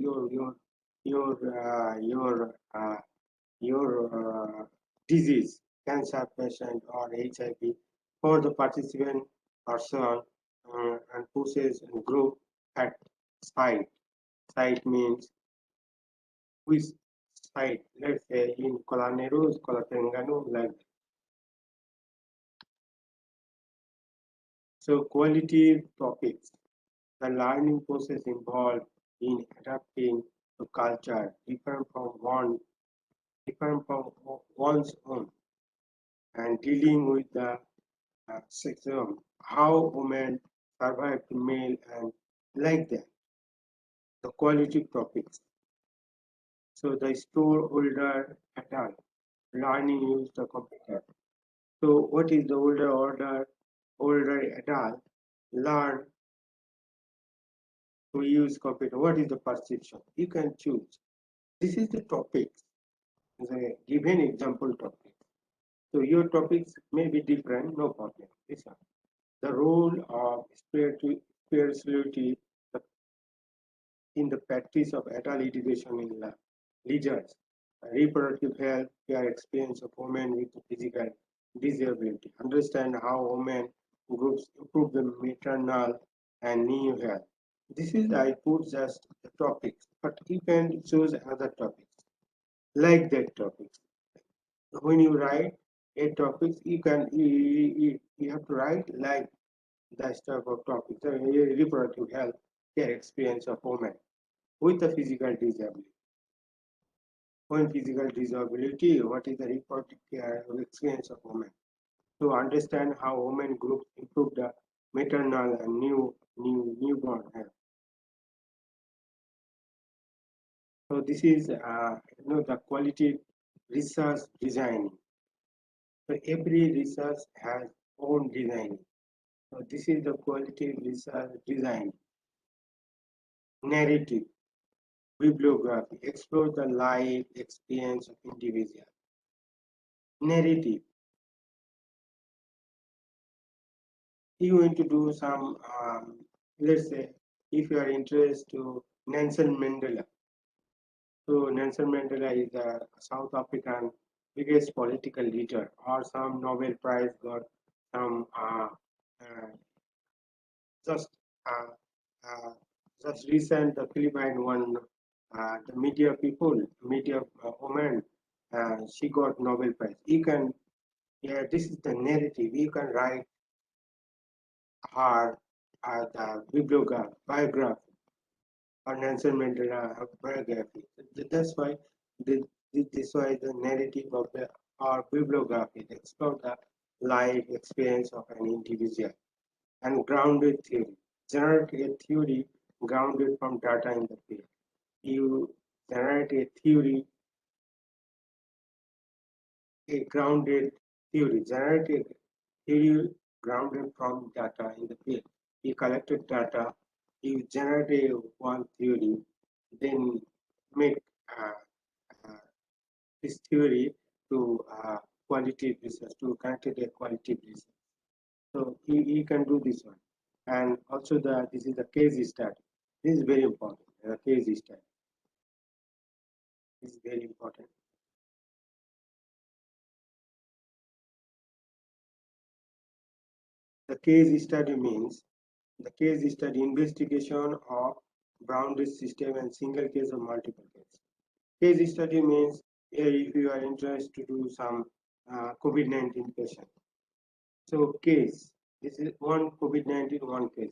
disease, cancer patient or HIV for the participant or so on. and pushes and group at site. Site means which site. Let's say in Colaneros, Colatengano, like that. So quality topics. The learning process involved in adapting to culture different from one's own, and dealing with the sexism, how women survive to male and like that. The quality topics. So the store older adult learning use the computer. So what is the older adult learn to use computer? What is the perception? You can choose. This is the topics. The given example topic. So your topics may be different, no problem. This one. The role of spirituality in the practice of adult education in leaders, reproductive health, care experience of women with physical disability, understand how women groups improve the maternal and new health. This is I put just the topics, but you can choose another topics like that topics. When you write a topics, you have to write like that type of topics. Reproductive health, care experience of women with a physical disability. When physical disability, what is the reproductive care experience of women? To understand how women groups improve the maternal and newborn health. So this is the quality research designing. So every research has own design. So this is the quality research design. Narrative, bibliography, explore the life experience of individual. Narrative, you want to do some, let's say, if you are interested to Nelson Mandela. So Nelson Mandela is a South African biggest political leader, or some Nobel Prize got some uh, just uh, uh, just recent the Philippine one, the media woman, she got Nobel Prize. You can, yeah, this is the narrative. You can write her the biography or Nelson Mandela biography. That's why the, this why the narrative of the or bibliography explore the life experience of an individual and grounded theory. Generate a theory grounded from data in the field. You generate a theory, a grounded theory, generate a theory grounded from data in the field. You collected data, you generate a one theory, then make uh, uh, this theory to qualitative research, to connected a qualitative research. So he can do this one. And also this is the case study. This is very important. The case study. This is very important. The case study means the case study investigation of boundary system and single case or multiple case. Case study means if you are interested to do some COVID-19 patient. So case, this is one COVID-19, one case.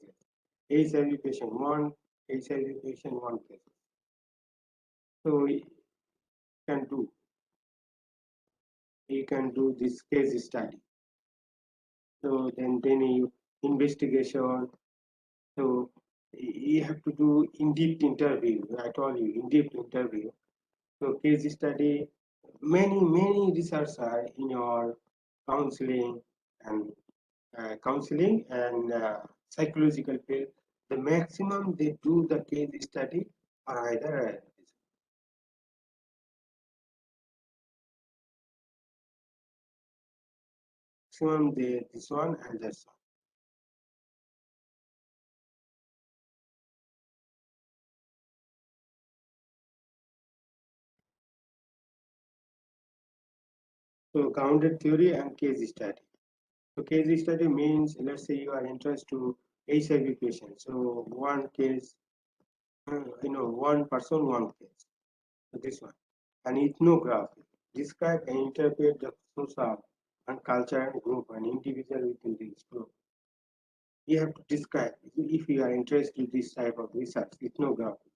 HIV patient, one HIV patient, one case. So can do you can do this case study. So then you investigation. So you have to do in-depth interview. I told you in-depth interview. So case study. Many research are in your counseling and psychological field. The maximum they do the case study are either maximum they this one and this one. So grounded theory and case study. So case study means, let's say you are interested to HIV patient. So one case, one person, one case. So this one. An ethnography. Describe and interpret the social and cultural group and individual within this group. You have to describe if you are interested in this type of research, ethnography.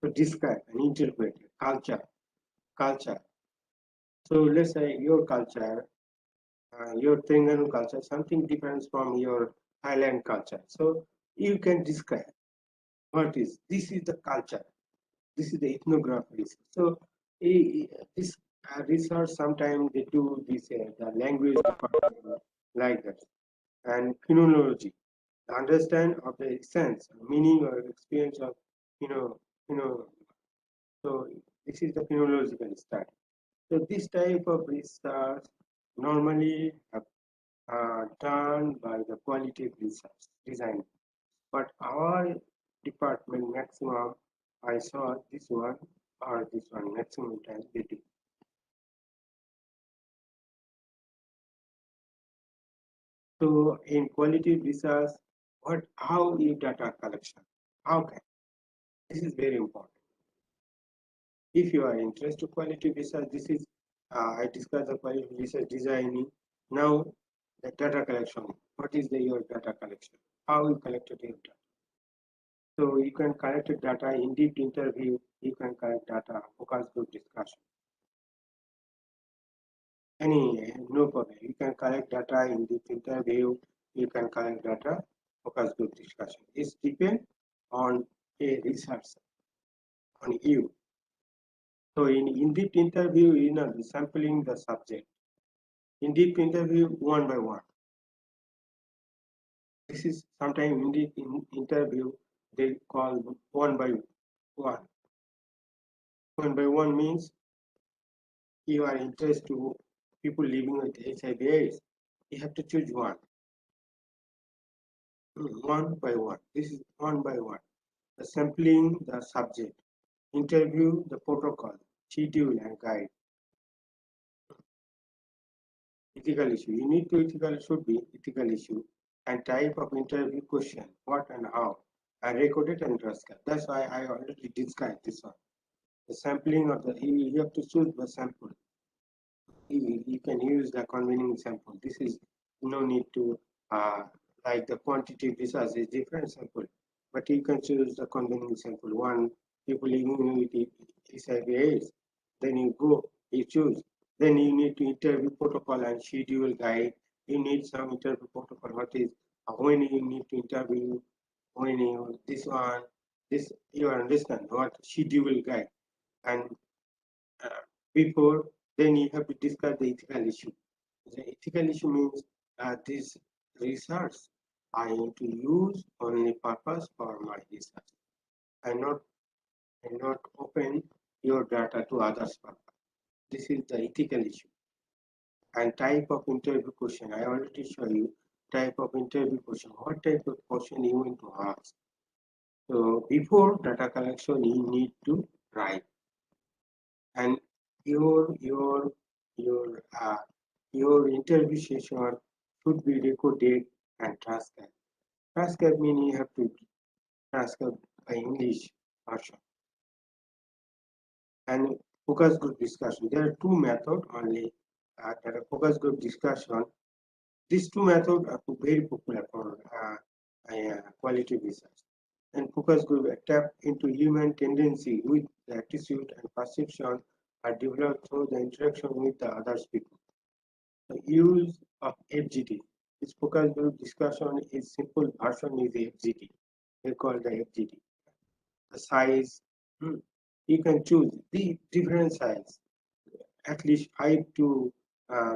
So describe and interpret culture. So let's say your culture, your Telugu culture, something different from your Highland culture. So you can describe what is this is the culture, this is the ethnography. So this research sometimes they do this the language department like that, and phenomenology, the understand of the sense, meaning or experience of you know you know. So this is the phenomenological study. So this type of research normally done by the qualitative research design. But our department maximum, I saw this one or this one maximum time they do. So in qualitative research, how is data collection? How can this is very important. If you are interested in qualitative research, this is I discussed the qualitative research designing. Now the data collection. What is your data collection? How you collected your data? So you can collect data in deep interview, you can collect data, focus group discussion. No problem. You can collect data in deep interview, you can collect data, focus group discussion. It depends on a research, on you. So in deep interview, sampling the subject. In deep interview, one by one. This is sometimes in deep interview, they call one by one. One by one means you are interested to people living with HIV/AIDS, you have to choose one by one. This is one by one. The sampling the subject, interview the protocol, schedule and guide. Ethical issue. You need to ethical should be ethical issue and type of interview question, what and how, and record it and transcribe. That's why I already described this one. The sampling of the you have to choose the sample. You can use the convening sample. This is no need to like the quantity research is different sample, but you can choose the convening sample. One people living with HIV/AIDS, then you choose. Then you need to interview protocol and schedule guide. You need some interview protocol. What is when you need to interview, when you this one, this you understand what schedule guide and uh, before, then you have to discuss the ethical issue. The ethical issue means this research I need to use only purpose for my research and not open your data to others purpose. This is the ethical issue. And type of interview question. I already show you type of interview question. What type of question you want to ask? So before data collection, you need to write and your your interview session should be recorded and transcribed. Transcribe means you have to transcribe by English version and focus group discussion. There are two methods only. There are focus group discussion. These two methods are very popular for quality research. And focus group tap into human tendency with the attitude and perception are developed through the interaction with the other people. The use of FGD. This focus group discussion is simple version is FGD. They call the FGD. The size, you can choose the different size, at least 5 to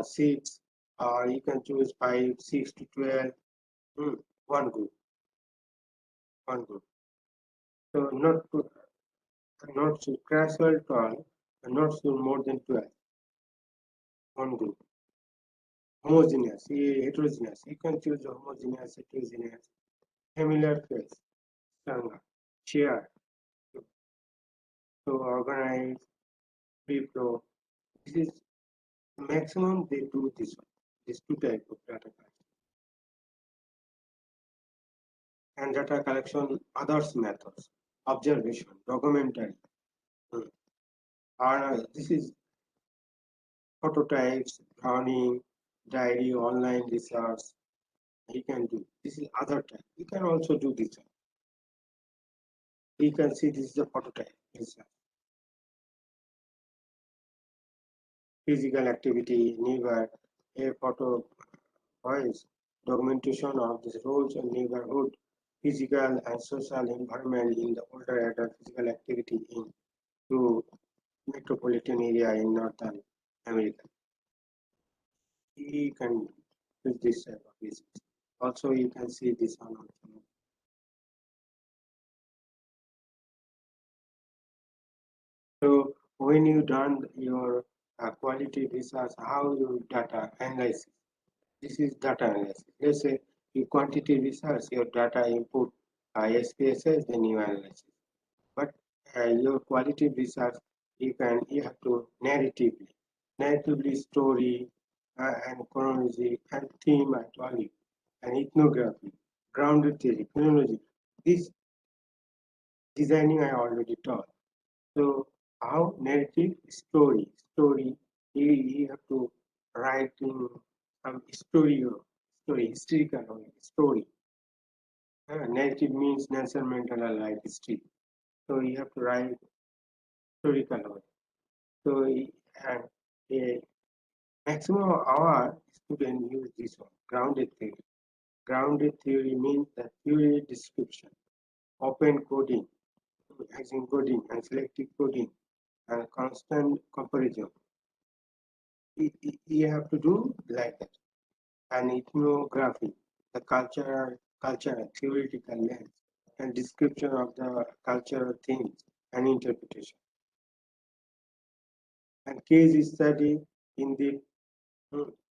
6, or you can choose 5, 6 to 12, one group, one group. So not to casual 12, and not to more than 12, one group. Homogeneous, heterogeneous. You can choose homogeneous, heterogeneous, familiar face, stronger, share, to organize, pre-pro. This is maximum they do this one. These two type of data collection. and data collection others methods, observation, documentary. Hmm. This is prototypes, drawing, diary, online research. You can do. This is other type. You can also do this. You can see this is a prototype research. Physical activity, neighbor, a photo voice, documentation of these roles in neighborhood, physical and social environment in the older adult physical activity in to metropolitan area in Northern America. You can use this type of research. Also, you can see this one also. So when you done your quality research, how you data analysis? This is data analysis. Let's say you quantity research, your data input SPSS, then you analyze it. But your quality research, you have to narratively story and chronology and theme I told you, and ethnography, grounded theory, chronology. This designing I already taught. So how narrative story you have to write in some historical story. Narrative means Nelson Mandela life history. So you have to write historical. So and a maximum hour student use this one grounded theory. Grounded theory means the theory description, open coding, as in coding and selective coding, and constant comparison. You have to do like that. And ethnography, the cultural theoretical lens, and description of the cultural themes and interpretation. And case study in the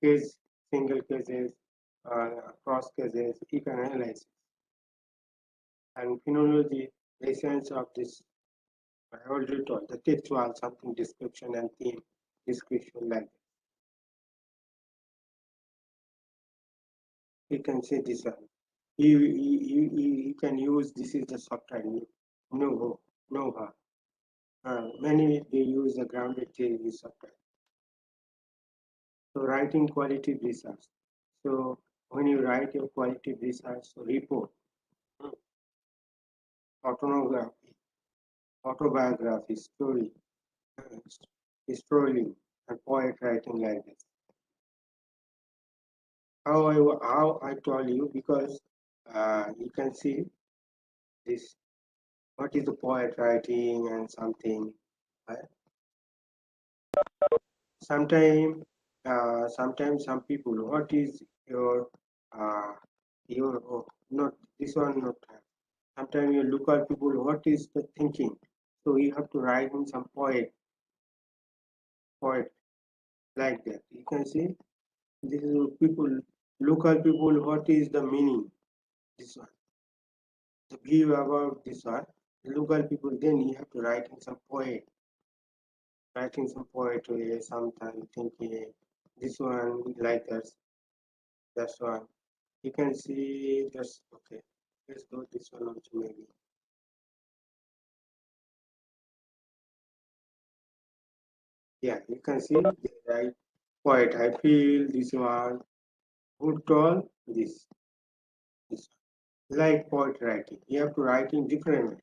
case, single cases, cross cases, you can analyze it. And phenology, the essence of this, I already told, the textual something description and theme description like that. You can say this one. You can use this is the software no Nova. Many they use the grounded theory software. So writing quality research. So when you write your quality research report, mm, autobiography, autobiography, story, storytelling, and poet writing like this. How I told you because you can see this. What is the poet writing and something? Right? Sometimes some people, what is uh, your oh, not this one not. Sometimes you look at people, what is the thinking? So you have to write in some poet like that. You can see this is people, local people, what is the meaning? This one, the view about this one. Local people, then you have to write in some writing some poetry, sometimes thinking this one like that. That's one. You can see that's okay. Let's go this one also maybe. Yeah, you can see the right poet. I feel this one. Who told this like poet writing. You have to write in different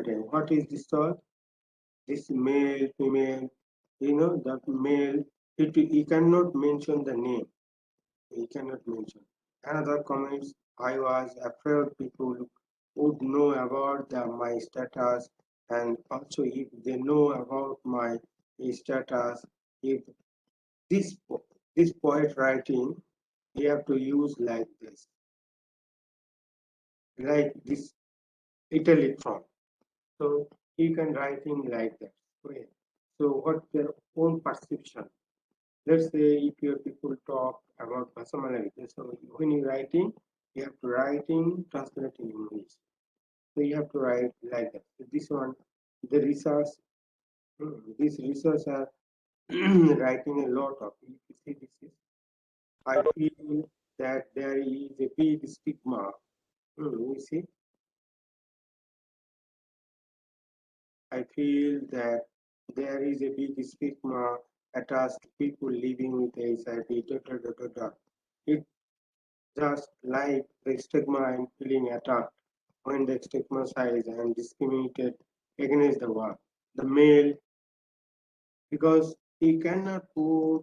way. What is this thought? This male, female, the male, you cannot mention the name. You cannot mention. Another comments, I was afraid people would know about my status and also if they know about my status, if this this poet writing, you have to use like this italic form. So you can write in like that way. So what's their own perception? Let's say if your people talk about personality, so when you're writing, you have to write in translate in English. So you have to write like that. So this one, the research, these research are writing a lot of. You see, this is. I feel that there is a big stigma You see, I feel that there is a big stigma attached to people living with HIV. Da, da, da, da, da. It's just like the stigma I'm feeling attacked when the stigmatized and discriminated against the world. The male, because he cannot put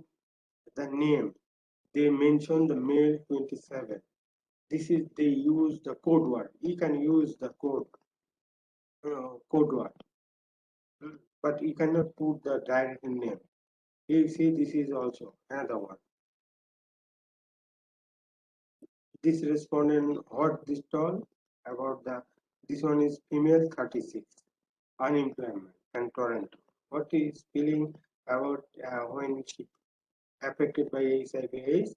the name, they mention the male 27. This is they use the code word. He can use the code word, but he cannot put the direct name. You see, this is also another one. This respondent what this told about the this one is female 36, unemployment and Toronto. What is feeling about when she affected by HIV/AIDS?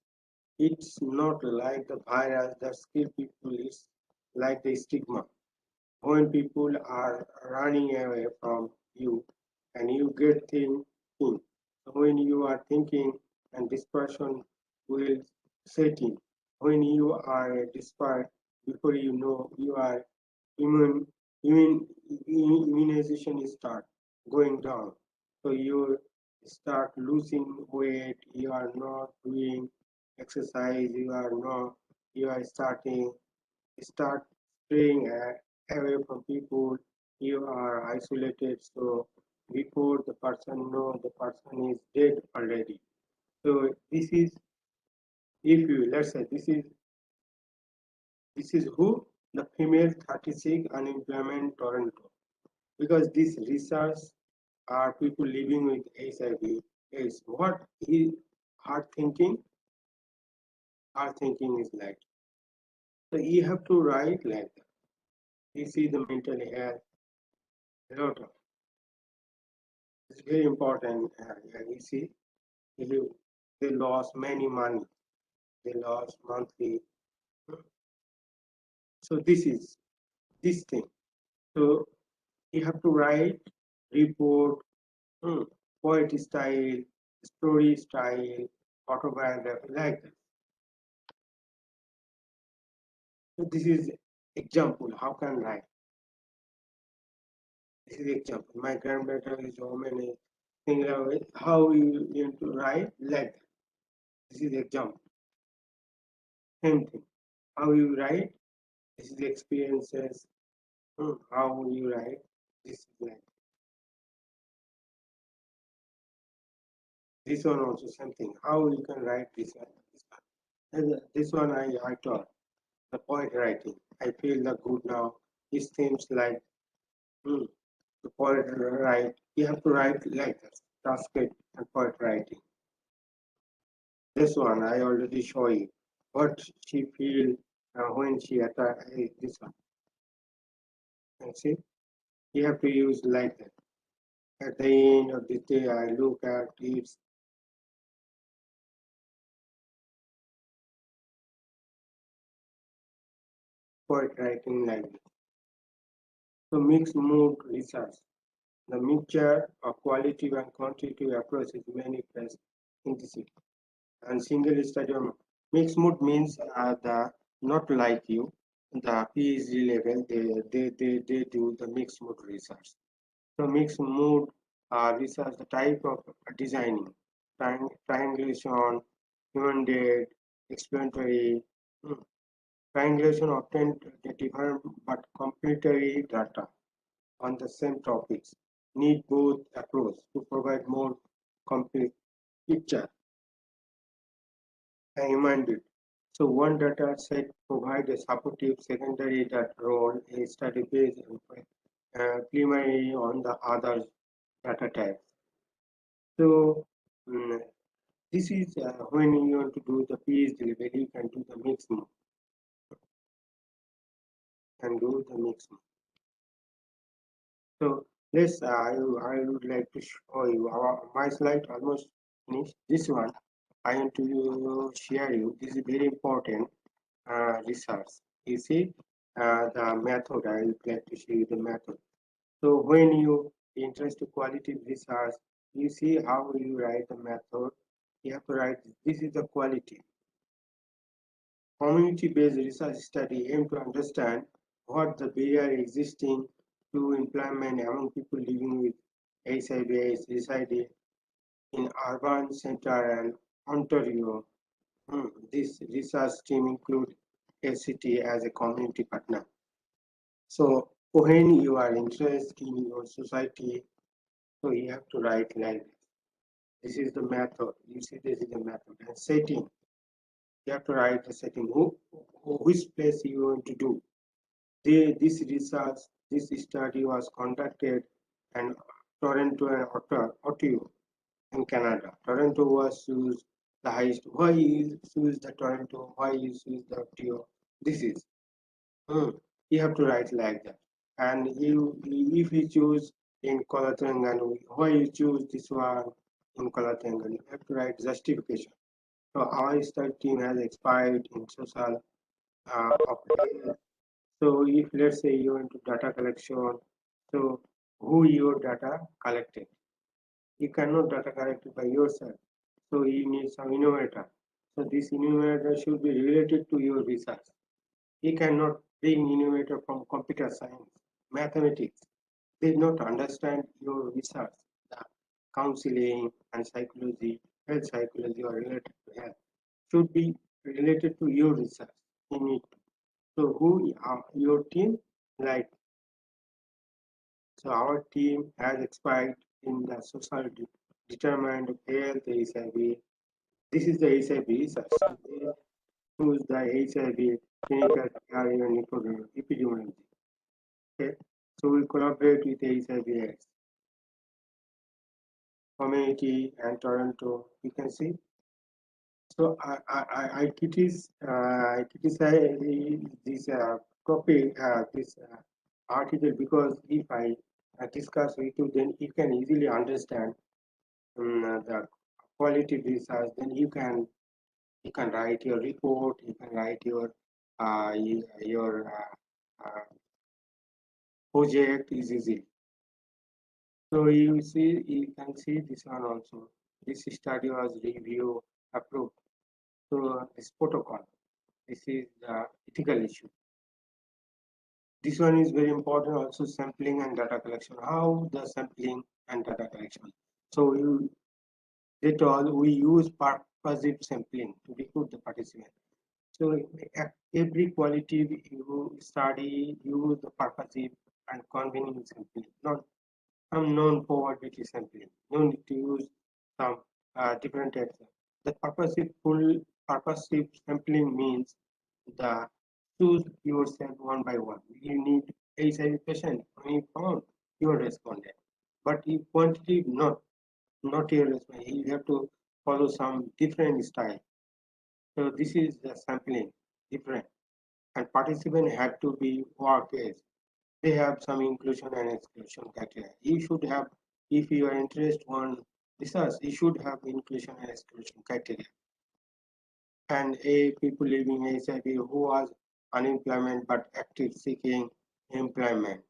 It's not like the virus that kills people. It's like the stigma. When people are running away from you and you get thinking, so when you are thinking and this person will set in, when you are desperate, before you know you are immune, immune immunization is start going down. So you start losing weight, you are not doing exercise, you are start staying away from people, you are isolated. So before the person know the person is dead already. So this is if you let's say this is who the female 36 unemployment Toronto because this research are people living with HIV is what is hard thinking. Hard thinking is like so you have to write like that. You see the mental health a lot of it's very important. You see, you, they lost many money. They lost monthly. So this is this thing. So you have to write, report, hmm, poetry style, story style, autobiography like that. So this is example. How can I write? This is example. My grandmother is woman is thinking about how you need to write like that. This is example. Same thing. How you write. This is experiences. How you write. This is like this one also something. How you can write this one. This one. And this one I taught the poet writing. I feel the good now. It seems like hmm, the poet write. You have to write like this. Transcript and poet writing. This one I already show you. What she feel when she attack this one. And see, you have to use like that. At the end of the day, I look at its poet writing like this. So mixed mood research. The mixture of qualitative and quantitative approaches manifest in the city. And single study on mixed mood means the not like you, the PhD level, they do the mixed mood research. So mixed mood research, the type of designing, triangulation, human data, explanatory, hmm, triangulation obtained the different but complementary data on the same topics need both approach to provide more complete picture and human data. So one data set provide a supportive secondary data role a study based on primary on the other data types. So this is when you want to do the PhD level, you can do the mix and do the mix. So this I would like to show you my slide almost finished. This one I want to share you. This is very important research. You see the method. I would like to show you the method. So when you interest to quality research, you see how you write the method. You have to write this is the quality. Community-based research study aim to understand what the barrier existing to employment among people living with HIV/AIDS residing in urban center and Ontario. This research team include LCT as a community partner. So when you are interested in your society, so you have to write like this. This is the method. You see, this is the method. And setting, you have to write the setting. Which place you want to do. This research, this study was conducted in Toronto and Ottawa in Canada. Toronto was used the highest. Why you choose the Toronto? Why you choose the Ottawa? This is. You have to write like that. And if you choose in Kolatangan, why you choose this one in Kolatangan, you have to write justification. So our study team has expired in social of so if let's say you into data collection, so who your data collected? You cannot data collected by yourself. So you need some innovator. So this innovator should be related to your research. You cannot bring innovator from computer science, mathematics. They do not understand your research, the counseling and psychology, health psychology or related to health should be related to your research. You need to. So who are your team? Like so our team has expired in the social determined health HIV. This is the HIV research. So they choose the HIV clinical care and epidemiology. Okay. So we collaborate with HIV AIDS community and Toronto. You can see. So I criticize this topic, this article because if I discuss with you, then you can easily understand the quality research. Then you can write your report, you can write your project is easy. So you see, you can see this one also. This study was review approved. So this protocol. This is the ethical issue. This one is very important also sampling and data collection. How the sampling and data collection. So you they told we use purposive sampling to recruit the participant. So every quality you study use the purposive and convening sampling, not some non-probability sampling. No need to use some different types. The purposive sampling means the choose yourself one by one. You need HIV patient when you found your respondent. But if quantitative not your respondent, you have to follow some different style. So this is the sampling different. And participant had to be work as they have some inclusion and exclusion criteria. You should have, if you are interested on research, you should have inclusion and exclusion criteria. And a people living HIV who was unemployment but active seeking employment.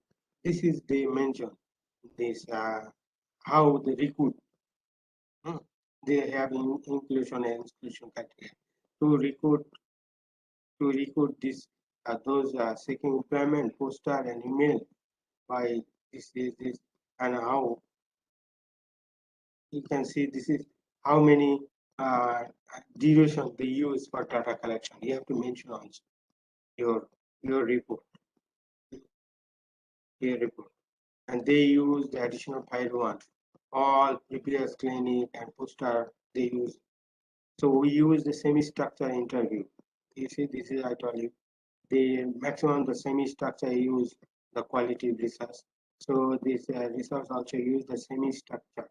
This is they mention this how they recruit. Hmm. They have inclusion and exclusion criteria to recruit this those seeking employment poster and email by this and how you can see this is how many uh, duration they use for data collection. You have to mention also your your report, your report, and they use the additional file one. All previous clinic and poster they use. So we use the semi-structure interview. You see, this is I told you the maximum the semi-structure use the quality research. So this research also use the semi-structure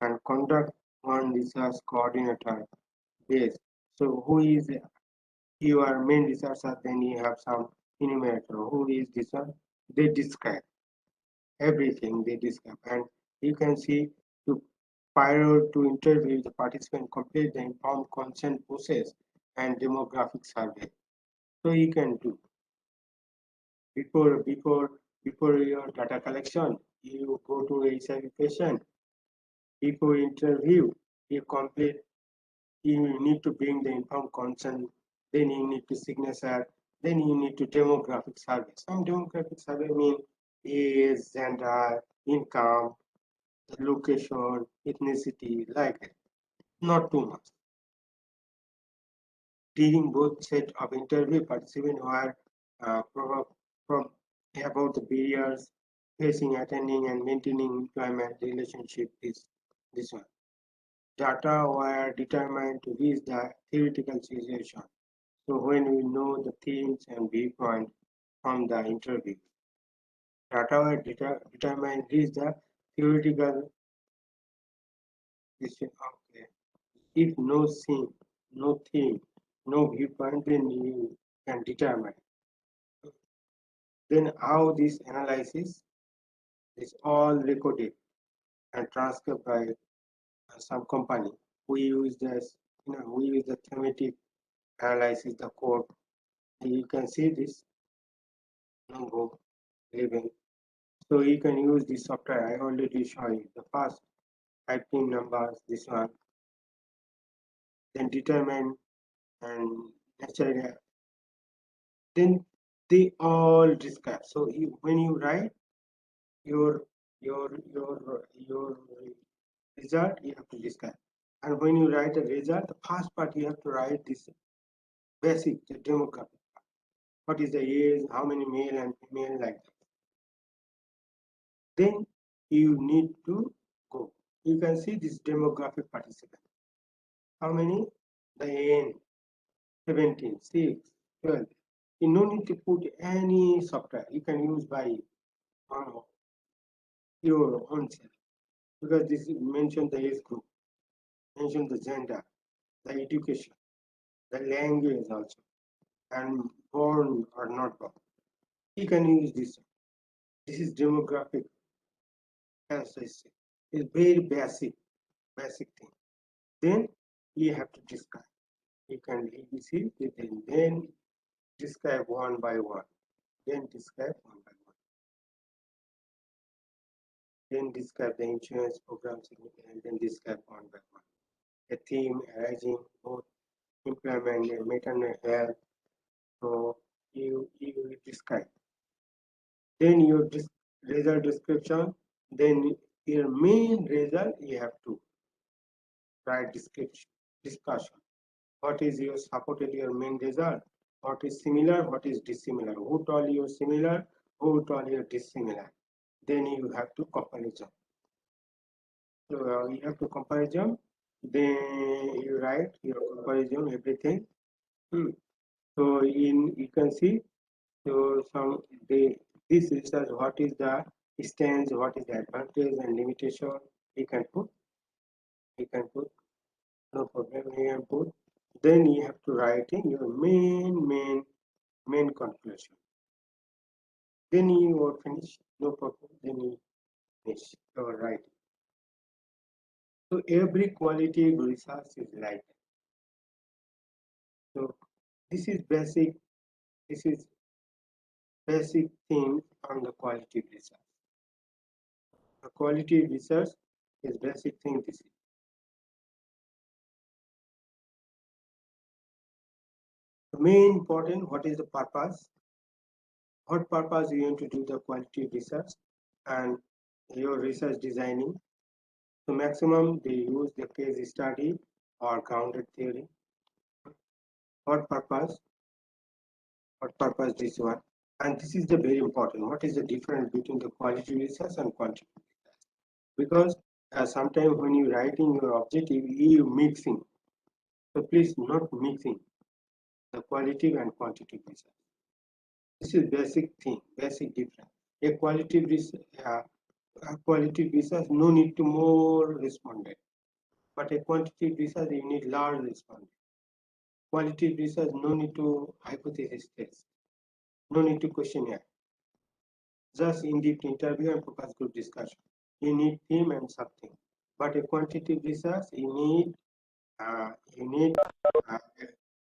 and conduct one research coordinator base. So who is your main researcher? Then you have some enumerator. Who is this one? They describe everything. They describe, and you can see to prior to interview the participant complete the informed consent process and demographic survey. So you can do before your data collection. You go to HIV patient before interview. You complete you need to bring the informed consent then you need to signature, then you need to demographic survey. Some demographic survey mean age, gender, income, location, ethnicity, like that. Not too much. During both set of interview, participants were from about the barriers facing attending and maintaining employment relationship is this one. Data were determined to reach the theoretical situation. So when we know the themes and viewpoint from the interview, data were determined to reach the theoretical decision. Okay. If no theme, no viewpoint, then you can determine. Then how this analysis is all recorded and transcribed by some company. We use this, we use the thematic analysis, the code. You can see this number 11. So you can use this software. I already show you the first 15 numbers, this one. Then determine and naturally, then they all describe. So when you write your your result, you have to describe. And when you write a result, the first part you have to write this basic the demographic. What is the age, how many male and female, like that. Then you need to go. You can see this demographic participant. How many? The N, 17, 6, 12. You no need to put any software. You can use by your own self. Because this mention the age group, mention the gender, the education, the language also, and born or not born. You can use this. This is demographic, as I say. It's very basic thing. Then you have to describe. You can ABC, then describe one by one. Then describe one by one. Then describe the insurance program significance, then describe one by one. A theme arising both employment and maternal health. So you describe. Then your result description, then your main result you have to write description, discussion. What is your supported your main result? What is similar? What is dissimilar? Who told you similar? Who told you dissimilar? Then you have to comparison. So you have to comparison. Then you write your comparison everything. So you can see so this research what is the stance, what is the advantage and limitation. You can put no problem. You can put. Then you have to write in your main conclusion. Then you will finish, no problem. Then you finish your writing. So every quality research is like that. So this is basic thing on the quality research. The quality research is basic thing. This is the main important. What is the purpose? What purpose you want to do the quality research and your research designing? So maximum they use the case study or grounded theory. What purpose? What purpose this one? And this is the very important. What is the difference between the quality research and quantitative research? Because sometimes when you writing your objective, you mixing. So please not mixing the qualitative and quantitative research. This is basic thing, basic difference. A qualitative research, no need to more respondent. But a quantitative research, you need large respondent. Qualitative research, no need to hypothesis test, no need to questionnaire. Just in-depth interview and focus group discussion. You need theme and something. But a quantitative research, uh,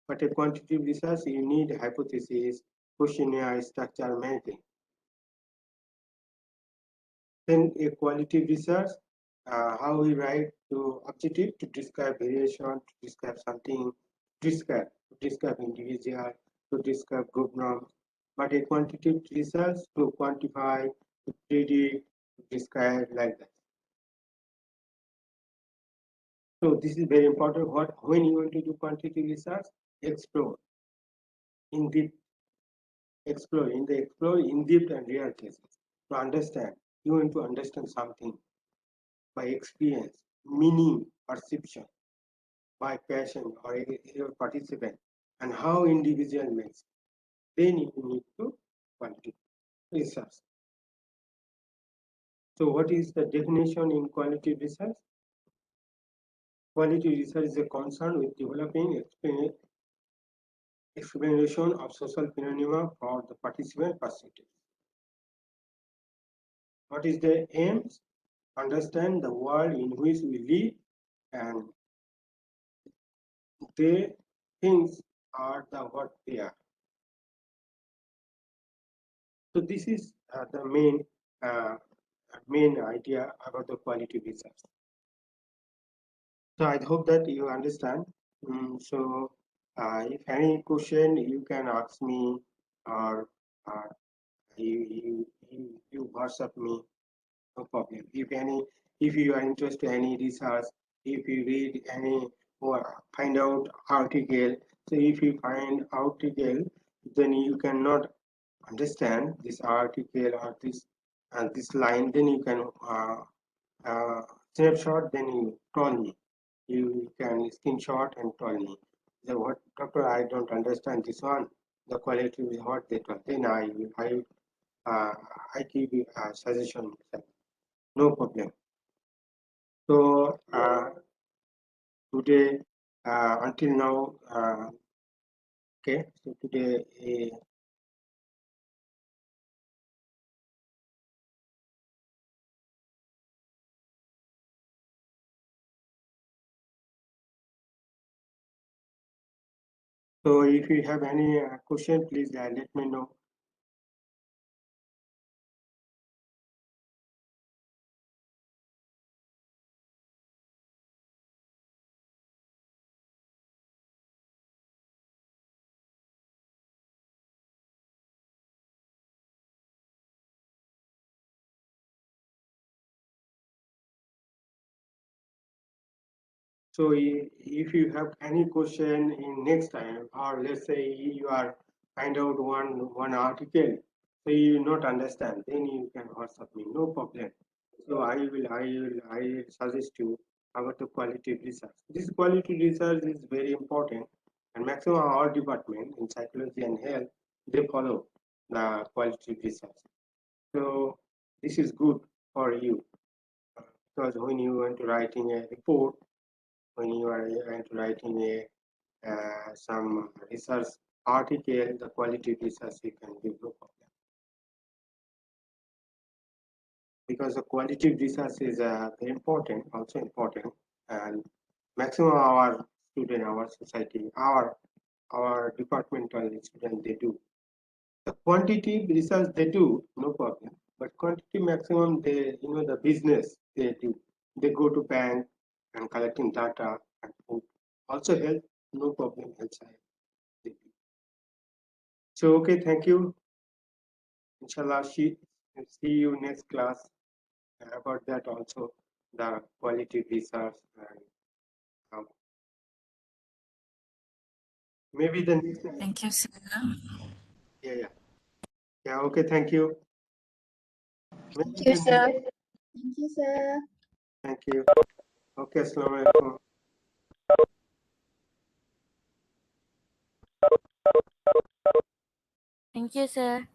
but a quantitative research, you need hypothesis, questionnaire, structure, many things. Then a qualitative research, how we write to objective to describe variation, to describe something, describe. to describe individual, to describe group norms, but a quantitative research to quantify, to predict, to describe like that. So this is very important. When you want to do quantitative research, explore in deep, explore in deep and real cases to understand. You want to understand something by experience, meaning, perception, by passion or your participant, and how individual makes. Then you need to qualitative research. So what is the definition in qualitative research? Qualitative research is a concern with developing explanation of social phenomena for the participant perspective. What is the aim? Understand the world in which we live, and the things are the what they are. So this is the main idea about the qualitative research. So I hope that you understand. If any question you can ask me, or you WhatsApp me, no problem. If you are interested in any research, if you read any or find out article, so if you find article, then you cannot understand this article or this line, then you can uh, snapshot, then you call me. You can screenshot and tell me. The what doctor, I don't understand this one. The quality is what they tell. Then uh, I give you a suggestion. No problem. So today until now, okay. So today. So if you have any question, please let me know. So if you have any question in next time, or let's say you are find out one article, so you not understand, then you can WhatsApp me, no problem. So I will suggest you about the quality research. This quality research is very important, and maximum our department in psychology and health, they follow the quality research. So this is good for you, because when you want to writing a report, when you are writing a some research article, the quality research you can give no problem. Because the quality research is very important, also important, and maximum our student, our society, our departmental student, they do. The quantity research they do, no problem. But quantity maximum, they the business they do. They go to bank and collecting data and food. Also health, no problem. Health side they do. So okay, thank you. Inshallah, see you next class about that also, the quality research, and um, maybe the next. Thank you, sir. Yeah, yeah, yeah. Okay, thank you. Maybe Thank you, the next. sir. Thank you, sir. Thank you. Okay, assalamu alaikum. Thank you, sir.